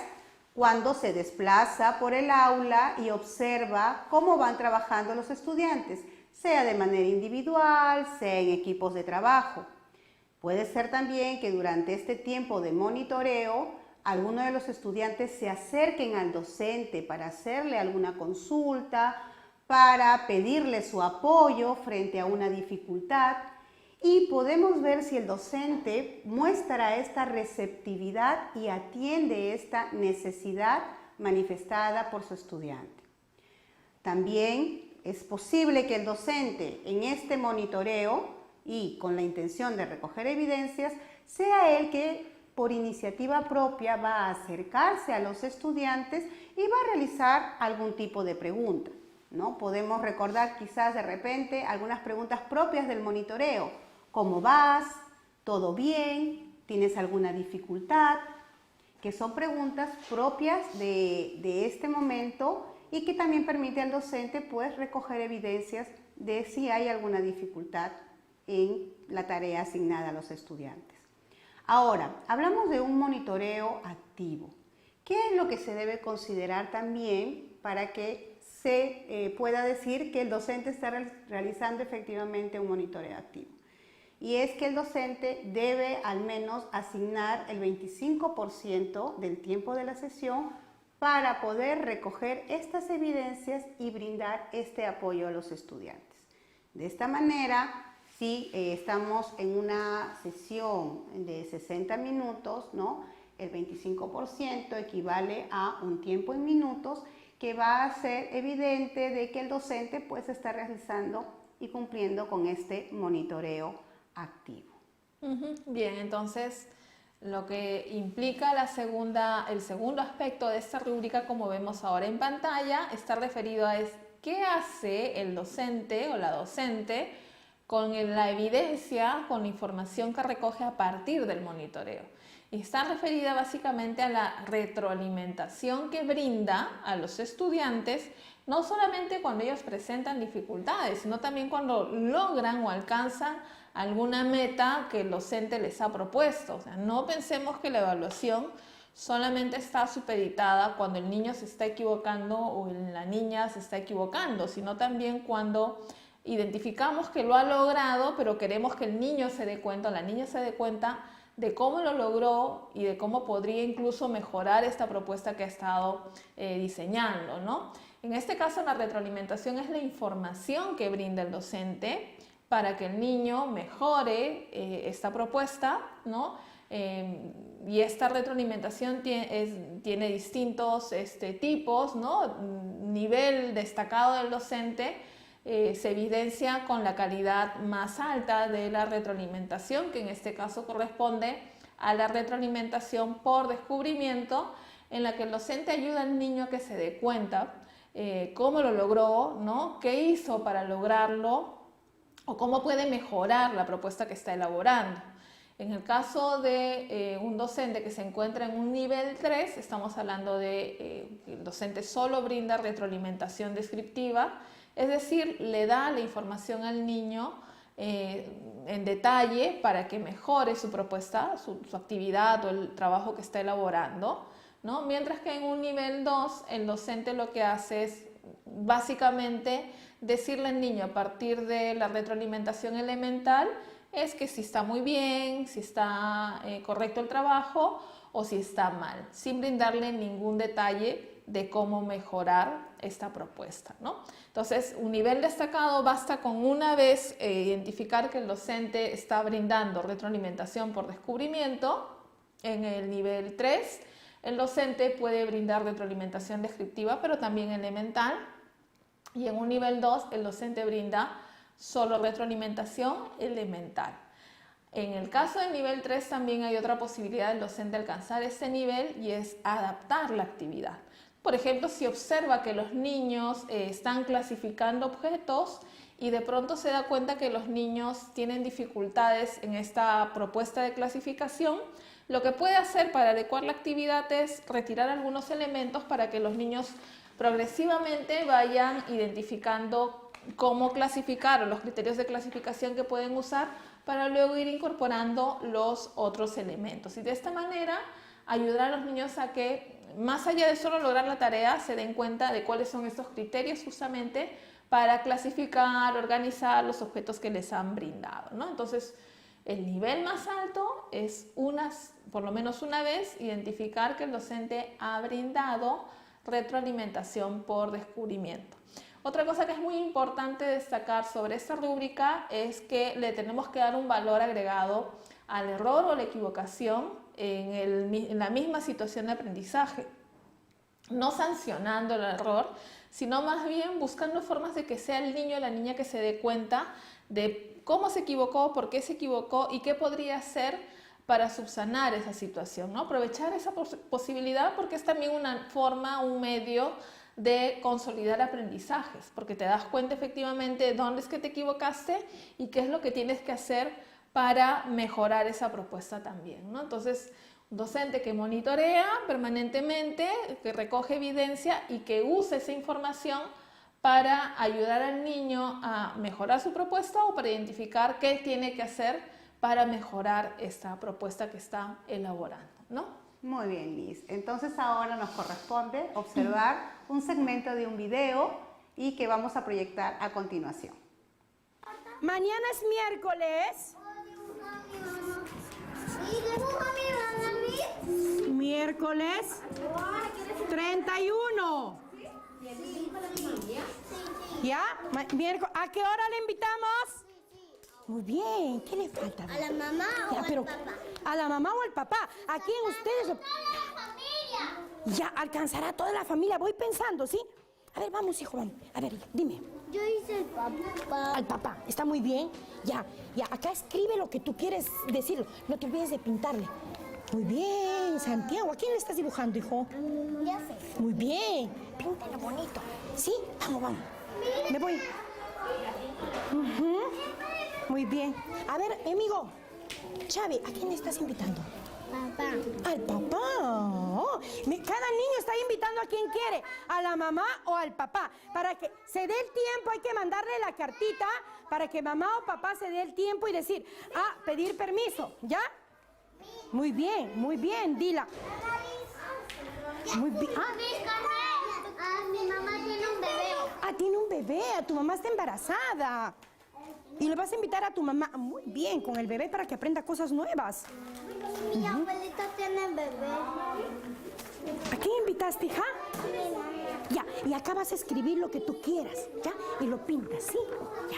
cuando se desplaza por el aula y observa cómo van trabajando los estudiantes, sea de manera individual, sea en equipos de trabajo. Puede ser también que durante este tiempo de monitoreo, algunos de los estudiantes se acerquen al docente para hacerle alguna consulta, para pedirle su apoyo frente a una dificultad. Y podemos ver si el docente muestra esta receptividad y atiende esta necesidad manifestada por su estudiante. También es posible que el docente en este monitoreo y con la intención de recoger evidencias sea el que por iniciativa propia va a acercarse a los estudiantes y va a realizar algún tipo de pregunta, ¿no? Podemos recordar quizás de repente algunas preguntas propias del monitoreo. ¿Cómo vas? ¿Todo bien? ¿Tienes alguna dificultad? Que son preguntas propias de este momento y que también permite al docente pues recoger evidencias de si hay alguna dificultad en la tarea asignada a los estudiantes. Ahora, hablamos de un monitoreo activo. ¿Qué es lo que se debe considerar también para que se pueda decir que el docente está realizando efectivamente un monitoreo activo? Y es que el docente debe al menos asignar el 25% del tiempo de la sesión para poder recoger estas evidencias y brindar este apoyo a los estudiantes. De esta manera, si estamos en una sesión de 60 minutos, ¿no? El 25% equivale a un tiempo en minutos que va a ser evidente de que el docente pues está realizando y cumpliendo con este monitoreo activo. Bien, entonces lo que implica el segundo aspecto de esta rúbrica, como vemos ahora en pantalla, está referido a qué hace el docente o la docente con la evidencia, con la información que recoge a partir del monitoreo. Y está referida básicamente a la retroalimentación que brinda a los estudiantes, no solamente cuando ellos presentan dificultades, sino también cuando logran o alcanzan alguna meta que el docente les ha propuesto. O sea, no pensemos que la evaluación solamente está supeditada cuando el niño se está equivocando o la niña se está equivocando, sino también cuando identificamos que lo ha logrado, pero queremos que el niño se dé cuenta, o la niña se dé cuenta de cómo lo logró y de cómo podría incluso mejorar esta propuesta que ha estado diseñando, ¿no? En este caso, la retroalimentación es la información que brinda el docente para que el niño mejore esta propuesta, ¿no? Y esta retroalimentación tiene distintos tipos, ¿no? Nivel destacado del docente se evidencia con la calidad más alta de la retroalimentación, que en este caso corresponde a la retroalimentación por descubrimiento, en la que el docente ayuda al niño a que se dé cuenta cómo lo logró, ¿no? Qué hizo para lograrlo o cómo puede mejorar la propuesta que está elaborando. En el caso de un docente que se encuentra en un nivel 3, estamos hablando de que el docente solo brinda retroalimentación descriptiva, es decir, le da la información al niño en detalle para que mejore su propuesta, su actividad o el trabajo que está elaborando, ¿no? Mientras que en un nivel 2, el docente lo que hace es básicamente decirle al niño a partir de la retroalimentación elemental es que si está muy bien, si está correcto el trabajo o si está mal, sin brindarle ningún detalle de cómo mejorar esta propuesta, ¿no? Entonces, un nivel destacado basta con una vez identificar que el docente está brindando retroalimentación por descubrimiento. En el nivel 3, el docente puede brindar retroalimentación descriptiva, pero también elemental. Y en un nivel 2, el docente brinda solo retroalimentación elemental. En el caso del nivel 3 también hay otra posibilidad del docente alcanzar este nivel y es adaptar la actividad. Por ejemplo, si observa que los niños están clasificando objetos y de pronto se da cuenta que los niños tienen dificultades en esta propuesta de clasificación, lo que puede hacer para adecuar la actividad es retirar algunos elementos para que los niños progresivamente vayan identificando cómo clasificar o los criterios de clasificación que pueden usar para luego ir incorporando los otros elementos. Y de esta manera ayudar a los niños a que, más allá de solo lograr la tarea, se den cuenta de cuáles son estos criterios justamente para clasificar, organizar los objetos que les han brindado, ¿no? Entonces, el nivel más alto es por lo menos una vez identificar que el docente ha brindado retroalimentación por descubrimiento. Otra cosa que es muy importante destacar sobre esta rúbrica es que le tenemos que dar un valor agregado al error o la equivocación en la misma situación de aprendizaje, no sancionando el error, sino más bien buscando formas de que sea el niño o la niña que se dé cuenta de cómo se equivocó, por qué se equivocó y qué podría hacer para subsanar esa situación, ¿no? Aprovechar esa posibilidad porque es también una forma, un medio de consolidar aprendizajes, porque te das cuenta efectivamente dónde es que te equivocaste y qué es lo que tienes que hacer para mejorar esa propuesta también, ¿no? Entonces, un docente que monitorea permanentemente, que recoge evidencia y que use esa información para ayudar al niño a mejorar su propuesta o para identificar qué tiene que hacer para mejorar esta propuesta que está elaborando, ¿no? Muy bien, Liz. Entonces ahora nos corresponde observar un segmento de un video y que vamos a proyectar a continuación. Mañana es miércoles. Miércoles 31. ¿Ya? ¿A qué hora le invitamos? Muy bien, ¿qué le falta? ¿A la mamá o al papá? ¿A la mamá o al papá? ¿A quién ustedes? ¡A toda la familia! Ya, alcanzará a toda la familia, voy pensando, ¿sí? A ver, vamos, hijo, vamos. A ver, dime. Yo hice el papá. Al papá, está muy bien. Ya, acá escribe lo que tú quieres decirlo. No te olvides de pintarle. Muy bien, Santiago. ¿A quién le estás dibujando, hijo? Ya sé. Muy bien. Píntalo bonito. ¿Sí? Vamos. Me voy. Muy bien. A ver, amigo. Chávez, ¿a quién le estás invitando? Papá. Al papá. Oh, cada niño está invitando a quien quiere, a la mamá o al papá. Para que se dé el tiempo hay que mandarle la cartita para que mamá o papá se dé el tiempo y decir, pedir permiso, ¿ya? Muy bien, dila. Muy bien. Mi mamá tiene un bebé. mamá tiene un bebé, tu mamá está embarazada. Y le vas a invitar a tu mamá, muy bien, con el bebé para que aprenda cosas nuevas. Mi abuelita tiene bebé. ¿A quién invitaste, hija? Ya, y acá vas a escribir lo que tú quieras, ¿ya? Y lo pintas, ¿sí? Ya.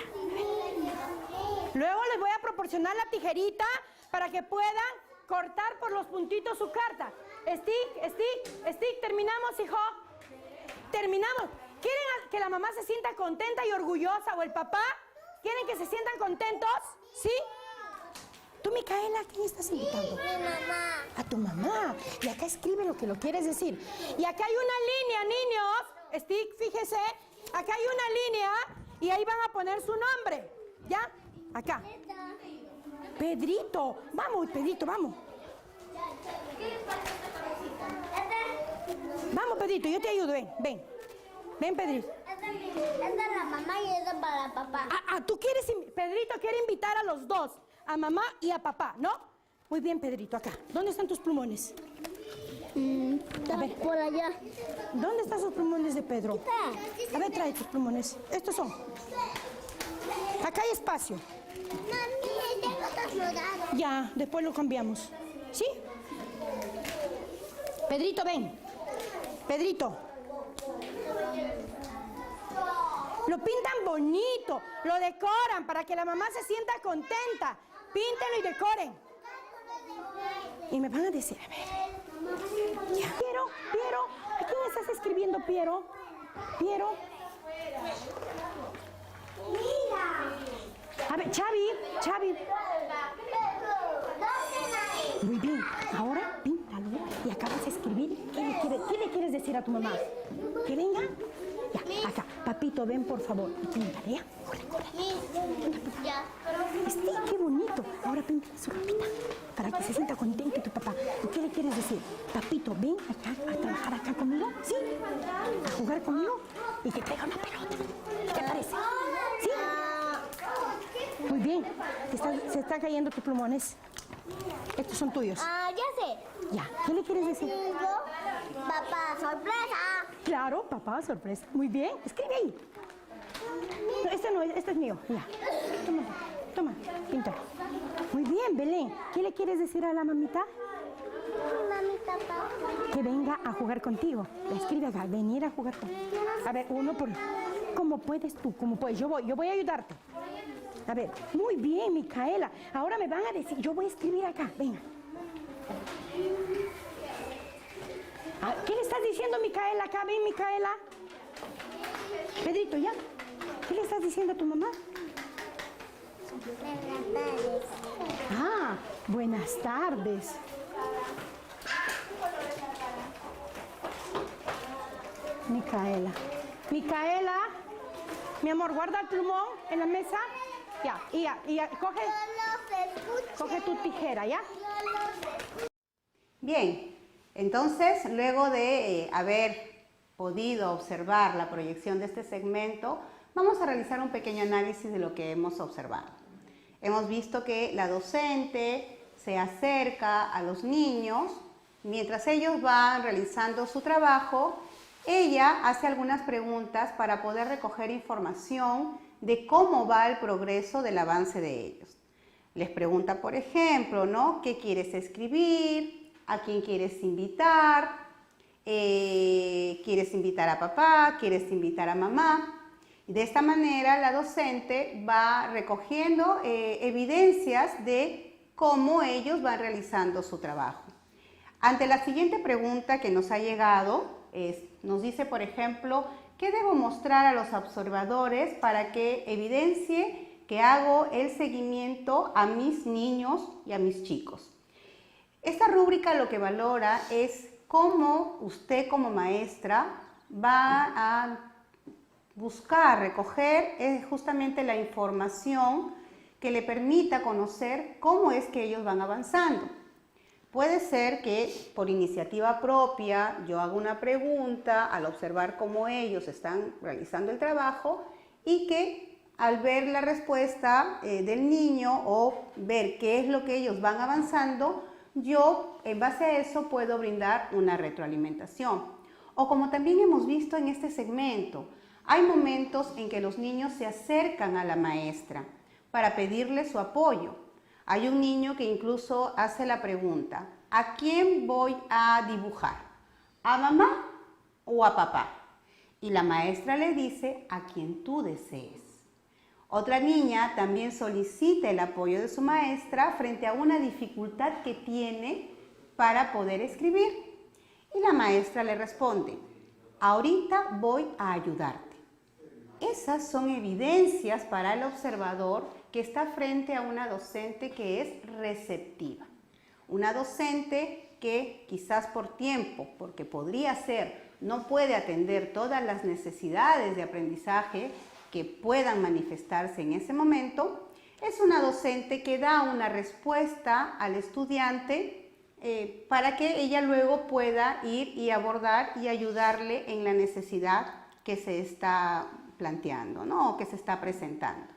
Luego les voy a proporcionar la tijerita para que puedan cortar por los puntitos su carta. Stick, terminamos, hijo. Terminamos. ¿Quieren que la mamá se sienta contenta y orgullosa o el papá? ¿Quieren que se sientan contentos? ¿Sí? Tú, Micaela, ¿a quién estás invitando? Mi mamá. A tu mamá. Y acá escribe lo que lo quieres decir. Y acá hay una línea, niños. Stick, fíjese. Acá hay una línea y ahí van a poner su nombre. ¿Ya? Acá. Pedrito. Vamos, Pedrito, vamos. Vamos, Pedrito, yo te ayudo. Ven. Ven, Pedrito. Esta es la mamá y esta es para papá. Tú quieres, Pedrito quiere invitar a los dos, a mamá y a papá, ¿no? Muy bien, Pedrito, acá. ¿Dónde están tus plumones? A ver. Por allá. ¿Dónde están sus plumones de Pedro? A ver, trae tus plumones. Estos son. Acá hay espacio. Mami, tengo otros rodados. Ya, después lo cambiamos. ¿Sí? Pedrito, ven. Pedrito. Lo pintan bonito, lo decoran para que la mamá se sienta contenta. Píntenlo y decoren. Y me van a decir, a ver. Ya. Piero, ¿a quién estás escribiendo, Piero? Piero. A ver, Xavi. Muy bien, ahora píntalo y acabas de escribir. ¿Qué le quieres decir a tu mamá? ¿Que venga? Ya, acá. Papito, ven por favor. Y píntale, ¿ya? Corre. Ya. Qué bonito. Ahora píntale su ropita para que se sienta contento tu papá. ¿Y qué le quieres decir? Papito, ven acá a trabajar acá conmigo, ¿sí? A jugar conmigo y que traiga una pelota. ¿Qué te parece? ¿Sí? Muy bien. Se están cayendo tus plumones. Estos son tuyos. Ya sé. Ya. ¿Qué le quieres decir? Papá, sorpresa. Claro, papá, sorpresa. Muy bien. Escribe ahí. No, este no, este es mío. Ya. Toma, píntalo. Muy bien, Belén. ¿Qué le quieres decir a la mamita? Mamita, papá. Que venga a jugar contigo. La escribe acá, venir a jugar contigo. A ver, uno por... ¿Cómo puedes tú? ¿Cómo puedes? Yo voy a ayudarte. A ver, muy bien, Micaela. Ahora me van a decir, yo voy a escribir acá. Venga. ¿Qué le estás diciendo, Micaela? Acá, ven, Micaela. Pedrito, ¿ya? ¿Qué le estás diciendo a tu mamá? Buenas tardes. Micaela, mi amor, guarda el plumón en la mesa. Ya, y coge tu tijera, ¿ya? Bien, entonces, luego de haber podido observar la proyección de este segmento, vamos a realizar un pequeño análisis de lo que hemos observado. Hemos visto que la docente se acerca a los niños, mientras ellos van realizando su trabajo, ella hace algunas preguntas para poder recoger información de cómo va el progreso del avance de ellos. Les pregunta, por ejemplo, ¿no? ¿Qué quieres escribir? ¿A quién quieres invitar? ¿Quieres invitar a papá? ¿Quieres invitar a mamá? Y de esta manera la docente va recogiendo evidencias de cómo ellos van realizando su trabajo. Ante la siguiente pregunta que nos ha llegado, nos dice, por ejemplo, ¿qué debo mostrar a los observadores para que evidencie que hago el seguimiento a mis niños y a mis chicos? Esta rúbrica lo que valora es cómo usted como maestra va a buscar, recoger justamente la información que le permita conocer cómo es que ellos van avanzando. Puede ser que por iniciativa propia yo haga una pregunta al observar cómo ellos están realizando el trabajo y que al ver la respuesta del niño o ver qué es lo que ellos van avanzando, yo en base a eso puedo brindar una retroalimentación. O como también hemos visto en este segmento, Hay momentos en que los niños se acercan a la maestra para pedirle su apoyo. Hay un niño que incluso hace la pregunta, ¿a quién voy a dibujar? ¿A mamá o a papá? Y la maestra le dice, a quien tú desees. Otra niña también solicita el apoyo de su maestra frente a una dificultad que tiene para poder escribir. Y la maestra le responde, ahorita voy a ayudarte. Esas son evidencias para el observador que está frente a una docente que es receptiva. Una docente que quizás por tiempo, porque podría ser, no puede atender todas las necesidades de aprendizaje que puedan manifestarse en ese momento, es una docente que da una respuesta al estudiante para que ella luego pueda ir y abordar y ayudarle en la necesidad que se está planteando, ¿no? O que se está presentando.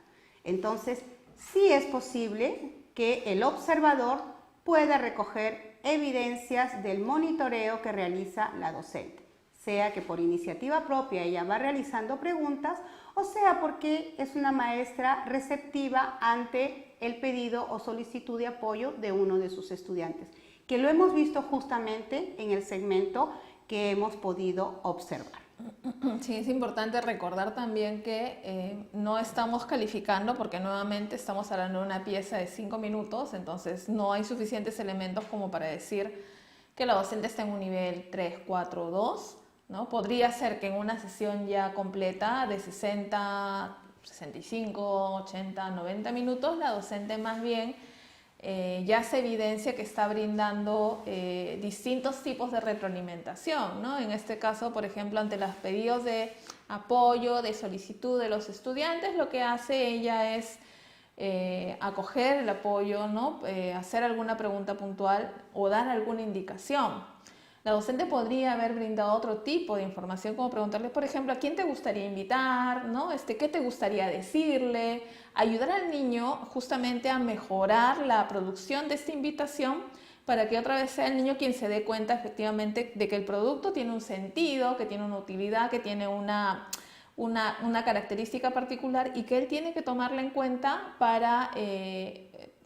Entonces, sí es posible que el observador pueda recoger evidencias del monitoreo que realiza la docente, sea que por iniciativa propia ella va realizando preguntas o sea porque es una maestra receptiva ante el pedido o solicitud de apoyo de uno de sus estudiantes, que lo hemos visto justamente en el segmento que hemos podido observar. Sí, es importante recordar también que no estamos calificando porque nuevamente estamos hablando de una pieza de 5 minutos, entonces no hay suficientes elementos como para decir que la docente está en un nivel 3, 4 o 2, ¿no? Podría ser que en una sesión ya completa de 60, 65, 80, 90 minutos, la docente más bien ya se evidencia que está brindando distintos tipos de retroalimentación, ¿no? En este caso, por ejemplo, ante los pedidos de apoyo, de solicitud de los estudiantes, lo que hace ella es acoger el apoyo, ¿no? Hacer alguna pregunta puntual o dar alguna indicación. La docente podría haber brindado otro tipo de información, como preguntarle, por ejemplo, ¿a quién te gustaría invitar? ¿No? ¿Qué te gustaría decirle? Ayudar al niño justamente a mejorar la producción de esta invitación para que otra vez sea el niño quien se dé cuenta efectivamente de que el producto tiene un sentido, que tiene una utilidad, que tiene una característica particular y que él tiene que tomarla en cuenta para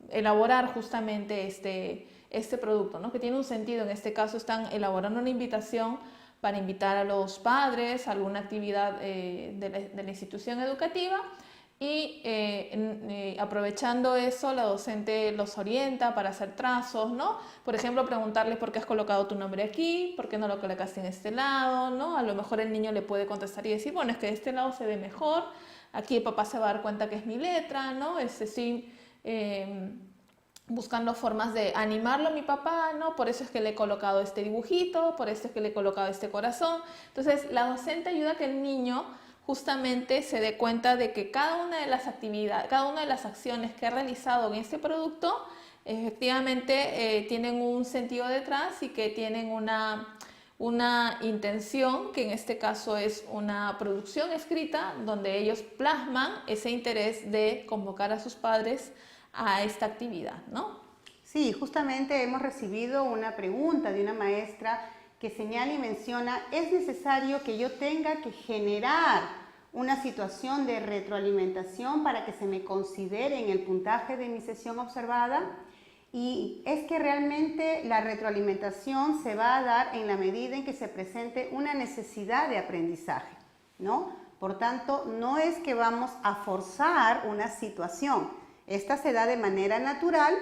elaborar justamente este producto, ¿no? Que tiene un sentido. En este caso están elaborando una invitación para invitar a los padres a alguna actividad de la institución educativa y aprovechando eso la docente los orienta para hacer trazos, ¿no? Por ejemplo, preguntarles por qué has colocado tu nombre aquí, por qué no lo colocaste en este lado, ¿no? A lo mejor el niño le puede contestar y decir, bueno, es que de este lado se ve mejor, aquí el papá se va a dar cuenta que es mi letra, ¿no? Buscando formas de animarlo a mi papá, ¿no? Por eso es que le he colocado este dibujito, por eso es que le he colocado este corazón. Entonces, la docente ayuda a que el niño justamente se dé cuenta de que cada una de las actividades, cada una de las acciones que ha realizado en este producto, efectivamente tienen un sentido detrás y que tienen una intención, que en este caso es una producción escrita, donde ellos plasman ese interés de convocar a sus padres a esta actividad, ¿no? Sí, justamente hemos recibido una pregunta de una maestra que señala y menciona, ¿es necesario que yo tenga que generar una situación de retroalimentación para que se me considere en el puntaje de mi sesión observada? Y es que realmente la retroalimentación se va a dar en la medida en que se presente una necesidad de aprendizaje, ¿no? Por tanto, no es que vamos a forzar una situación. Esta se da de manera natural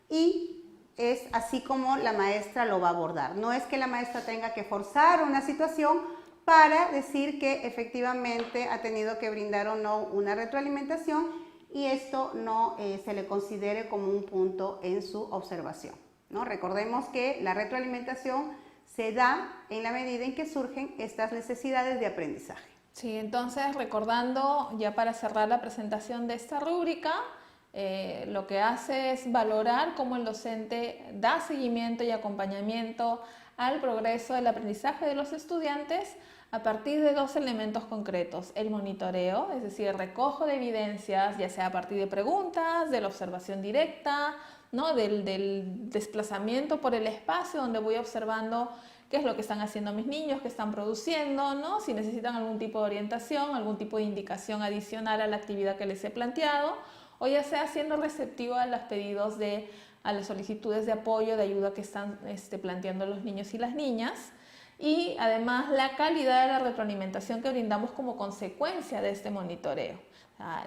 y es así como la maestra lo va a abordar. No es que la maestra tenga que forzar una situación para decir que efectivamente ha tenido que brindar o no una retroalimentación y esto no se le considere como un punto en su observación, ¿no? Recordemos que la retroalimentación se da en la medida en que surgen estas necesidades de aprendizaje. Sí, entonces recordando ya para cerrar la presentación de esta rúbrica, lo que hace es valorar cómo el docente da seguimiento y acompañamiento al progreso del aprendizaje de los estudiantes a partir de 2 elementos concretos: el monitoreo, es decir, el recojo de evidencias, ya sea a partir de preguntas, de la observación directa, ¿no? del desplazamiento por el espacio donde voy observando qué es lo que están haciendo mis niños, qué están produciendo, ¿no? Si necesitan algún tipo de orientación, algún tipo de indicación adicional a la actividad que les he planteado, o ya sea siendo receptivo a los pedidos a las solicitudes de apoyo, de ayuda que están planteando los niños y las niñas. Y además la calidad de la retroalimentación que brindamos como consecuencia de este monitoreo.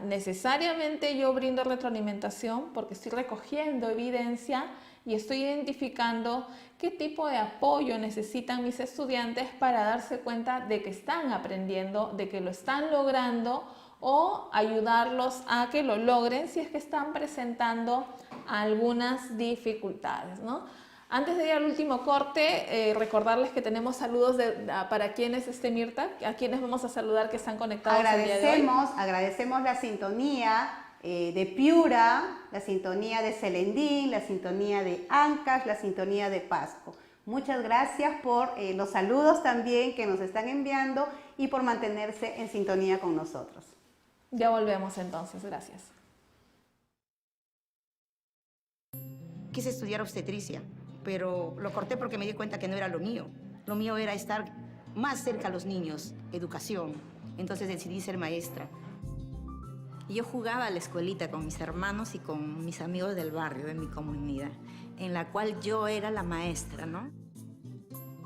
Necesariamente yo brindo retroalimentación porque estoy recogiendo evidencia y estoy identificando qué tipo de apoyo necesitan mis estudiantes para darse cuenta de que están aprendiendo, de que lo están logrando, o ayudarlos a que lo logren si es que están presentando algunas dificultades, ¿no? Antes de ir al último corte, recordarles que tenemos saludos para quienes, Mirta, a quienes vamos a saludar que están conectados el día de hoy. Agradecemos la sintonía de Piura, la sintonía de Celendín, la sintonía de Ancash, la sintonía de Pasco. Muchas gracias por los saludos también que nos están enviando y por mantenerse en sintonía con nosotros. Ya volvemos entonces, gracias. Quise estudiar obstetricia, pero lo corté porque me di cuenta que no era lo mío. Lo mío era estar más cerca a los niños, educación. Entonces decidí ser maestra. Yo jugaba a la escuelita con mis hermanos y con mis amigos del barrio, de mi comunidad, en la cual yo era la maestra, ¿no?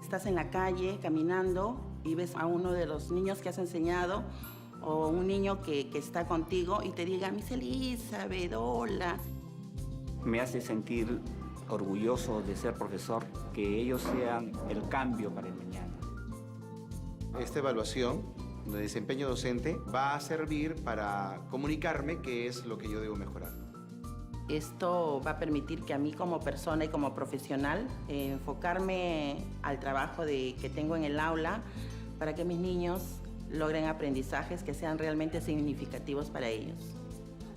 Estás en la calle caminando y ves a uno de los niños que has enseñado o un niño que está contigo y te diga, Miss Elizabeth, hola. Me hace sentir orgulloso de ser profesor, que ellos sean el cambio para el mañana. Esta evaluación de desempeño docente va a servir para comunicarme qué es lo que yo debo mejorar. Esto va a permitir que a mí como persona y como profesional enfocarme al trabajo que tengo en el aula para que mis niños logren aprendizajes que sean realmente significativos para ellos.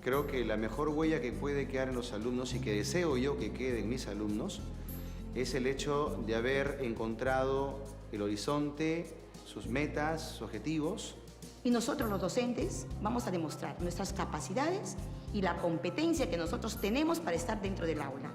Creo que la mejor huella que puede quedar en los alumnos y que deseo yo que quede en mis alumnos es el hecho de haber encontrado el horizonte, sus metas, sus objetivos. Y nosotros los docentes vamos a demostrar nuestras capacidades y la competencia que nosotros tenemos para estar dentro del aula.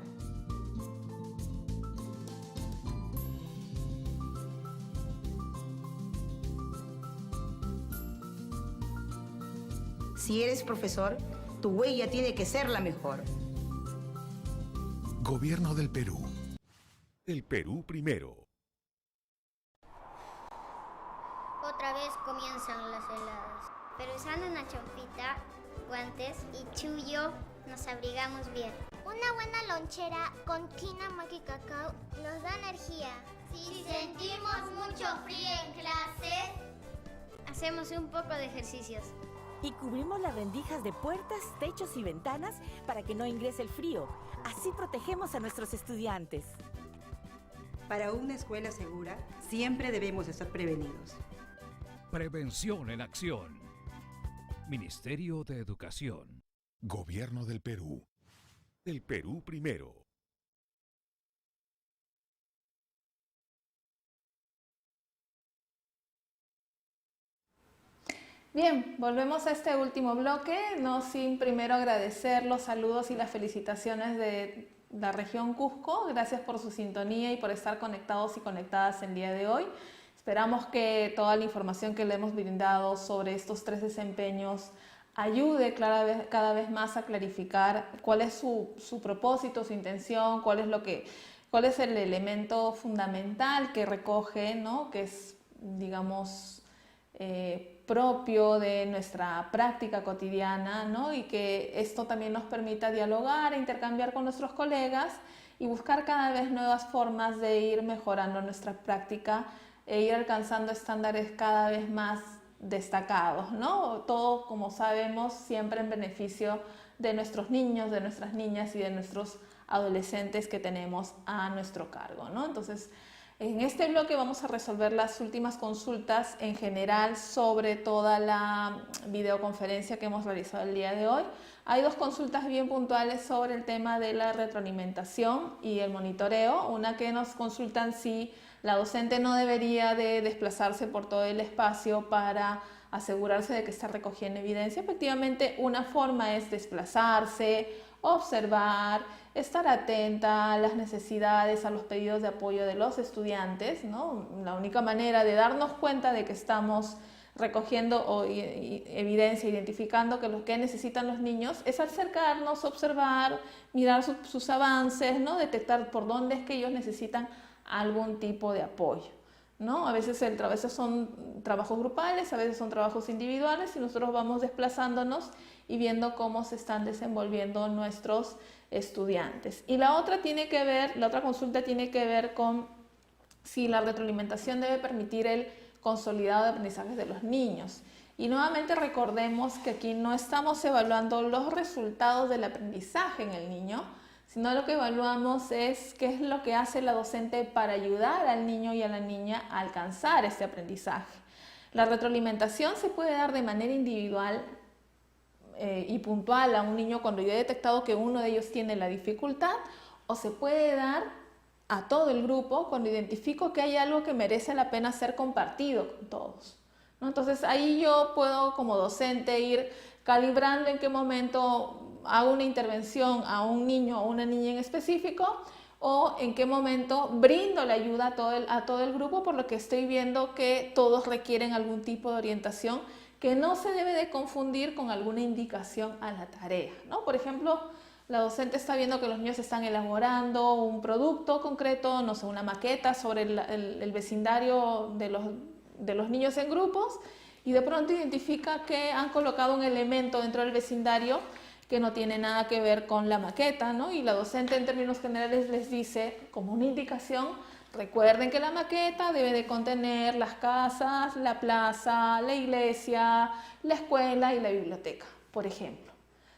Si eres profesor, tu huella tiene que ser la mejor. Gobierno del Perú. El Perú primero. Otra vez comienzan las heladas. Pero usando una champita, guantes y chullo, nos abrigamos bien. Una buena lonchera con quina, maqui y cacao nos da energía. Si sentimos mucho frío en clase, hacemos un poco de ejercicios. Y cubrimos las rendijas de puertas, techos y ventanas para que no ingrese el frío. Así protegemos a nuestros estudiantes. Para una escuela segura, siempre debemos estar prevenidos. Prevención en acción. Ministerio de Educación. Gobierno del Perú. El Perú primero. Bien, volvemos a este último bloque, no sin primero agradecer los saludos y las felicitaciones de la región Cusco. Gracias por su sintonía y por estar conectados y conectadas el día de hoy. Esperamos que toda la información que le hemos brindado sobre estos 3 desempeños ayude cada vez más a clarificar cuál es su propósito, su intención, cuál es el elemento fundamental que recoge, ¿no? Que es, digamos, propio de nuestra práctica cotidiana, ¿no? Y que esto también nos permita dialogar e intercambiar con nuestros colegas y buscar cada vez nuevas formas de ir mejorando nuestra práctica e ir alcanzando estándares cada vez más destacados, ¿no? Todo, como sabemos, siempre en beneficio de nuestros niños, de nuestras niñas y de nuestros adolescentes que tenemos a nuestro cargo, ¿no? Entonces, en este bloque vamos a resolver las últimas consultas en general sobre toda la videoconferencia que hemos realizado el día de hoy. Hay 2 consultas bien puntuales sobre el tema de la retroalimentación y el monitoreo. Una que nos consultan si la docente no debería de desplazarse por todo el espacio para asegurarse de que está recogiendo evidencia. Efectivamente, una forma es desplazarse observar, estar atenta a las necesidades, a los pedidos de apoyo de los estudiantes, ¿no? La única manera de darnos cuenta de que estamos recogiendo evidencia, identificando que lo que necesitan los niños es acercarnos, observar, mirar sus avances, ¿no? Detectar por dónde es que ellos necesitan algún tipo de apoyo, ¿no? A veces son trabajos grupales, a veces son trabajos individuales y nosotros vamos desplazándonos y viendo cómo se están desenvolviendo nuestros estudiantes. Y la otra consulta tiene que ver con si la retroalimentación debe permitir el consolidado de aprendizajes de los niños. Y nuevamente recordemos que aquí no estamos evaluando los resultados del aprendizaje en el niño, sino lo que evaluamos es qué es lo que hace la docente para ayudar al niño y a la niña a alcanzar este aprendizaje. La retroalimentación se puede dar de manera individual y puntual a un niño cuando yo he detectado que uno de ellos tiene la dificultad, o se puede dar a todo el grupo cuando identifico que hay algo que merece la pena ser compartido con todos, ¿no? Entonces ahí yo puedo como docente ir calibrando en qué momento hago una intervención a un niño o una niña en específico, o en qué momento brindo la ayuda a todo el grupo, por lo que estoy viendo que todos requieren algún tipo de orientación que no se debe de confundir con alguna indicación a la tarea, ¿no? Por ejemplo, la docente está viendo que los niños están elaborando un producto concreto, no sé, una maqueta sobre el vecindario de los niños en grupos, y de pronto identifica que han colocado un elemento dentro del vecindario que no tiene nada que ver con la maqueta, ¿no? Y la docente en términos generales les dice, como una indicación, recuerden que la maqueta debe de contener las casas, la plaza, la iglesia, la escuela y la biblioteca, por ejemplo.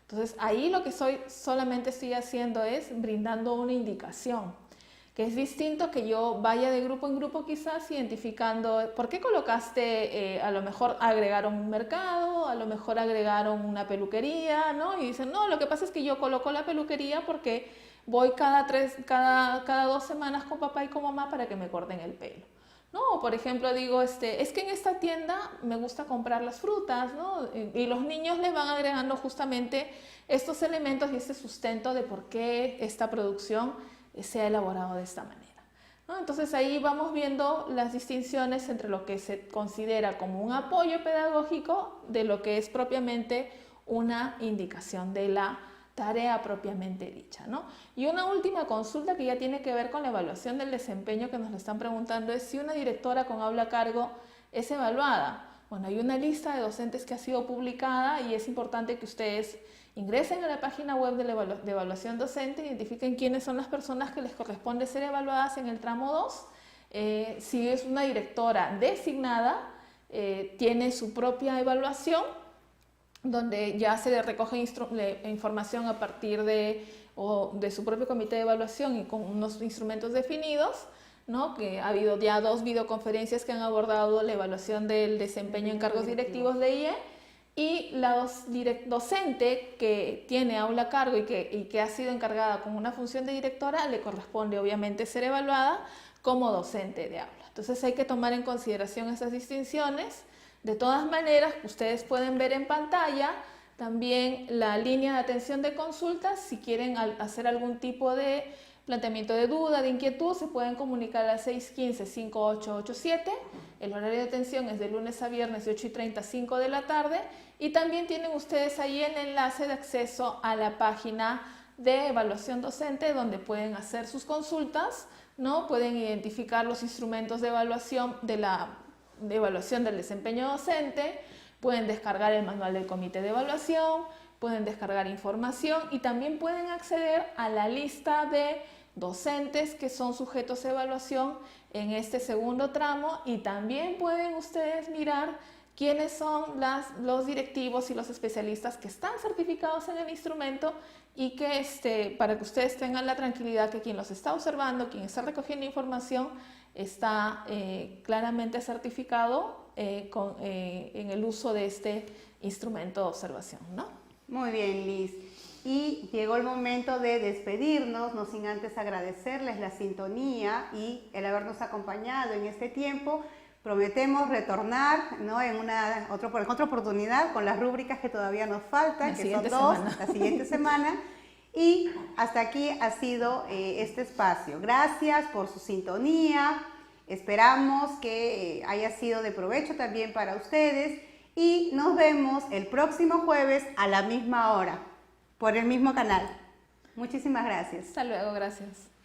Entonces ahí lo que solamente estoy haciendo es brindando una indicación, que es distinto que yo vaya de grupo en grupo quizás identificando por qué colocaste, a lo mejor agregaron un mercado, a lo mejor agregaron una peluquería, ¿no? Y dicen, no, lo que pasa es que yo coloco la peluquería porque voy cada 2 semanas con papá y con mamá para que me corten el pelo. No, por ejemplo, digo, es que en esta tienda me gusta comprar las frutas, ¿no? Y los niños les van agregando justamente estos elementos y este sustento de por qué esta producción se ha elaborado de esta manera, ¿no? Entonces ahí vamos viendo las distinciones entre lo que se considera como un apoyo pedagógico de lo que es propiamente una indicación de la tarea propiamente dicha, ¿no? Y una última consulta que ya tiene que ver con la evaluación del desempeño, que nos lo están preguntando, es si una directora con aula a cargo es evaluada. Bueno, hay una lista de docentes que ha sido publicada y es importante que ustedes ingresen a la página web de evaluación docente, identifiquen quiénes son las personas que les corresponde ser evaluadas en el tramo 2. Si es una directora designada, tiene su propia evaluación, donde ya se le recoge información a partir de su propio comité de evaluación y con unos instrumentos definidos, ¿no? Que ha habido ya 2 videoconferencias que han abordado la evaluación del desempeño en cargos directivos de IE, y la docente que tiene aula a cargo y que ha sido encargada con una función de directora, le corresponde obviamente ser evaluada como docente de aula. Entonces hay que tomar en consideración esas distinciones. De todas maneras, ustedes pueden ver en pantalla también la línea de atención de consultas. Si quieren hacer algún tipo de planteamiento de duda, de inquietud, se pueden comunicar al 615-5887. El horario de atención es de lunes a viernes de 8:30 a 5 de la tarde. Y también tienen ustedes ahí el enlace de acceso a la página de evaluación docente, donde pueden hacer sus consultas, ¿no? Pueden identificar los instrumentos de evaluación de evaluación del desempeño docente, pueden descargar el manual del comité de evaluación, pueden descargar información y también pueden acceder a la lista de docentes que son sujetos de evaluación en este segundo tramo, y también pueden ustedes mirar quiénes son los directivos y los especialistas que están certificados en el instrumento, y que para que ustedes tengan la tranquilidad que quien los está observando, quien está recogiendo información, está claramente certificado en el uso de este instrumento de observación, ¿no? Muy bien, Liz. Y llegó el momento de despedirnos, no sin antes agradecerles la sintonía y el habernos acompañado en este tiempo. Prometemos retornar, ¿no? En otra oportunidad con las rúbricas que todavía nos faltan, que son 2, la siguiente semana. Y hasta aquí ha sido este espacio. Gracias por su sintonía. Esperamos que haya sido de provecho también para ustedes. Y nos vemos el próximo jueves a la misma hora, por el mismo canal. Muchísimas gracias. Hasta luego, gracias.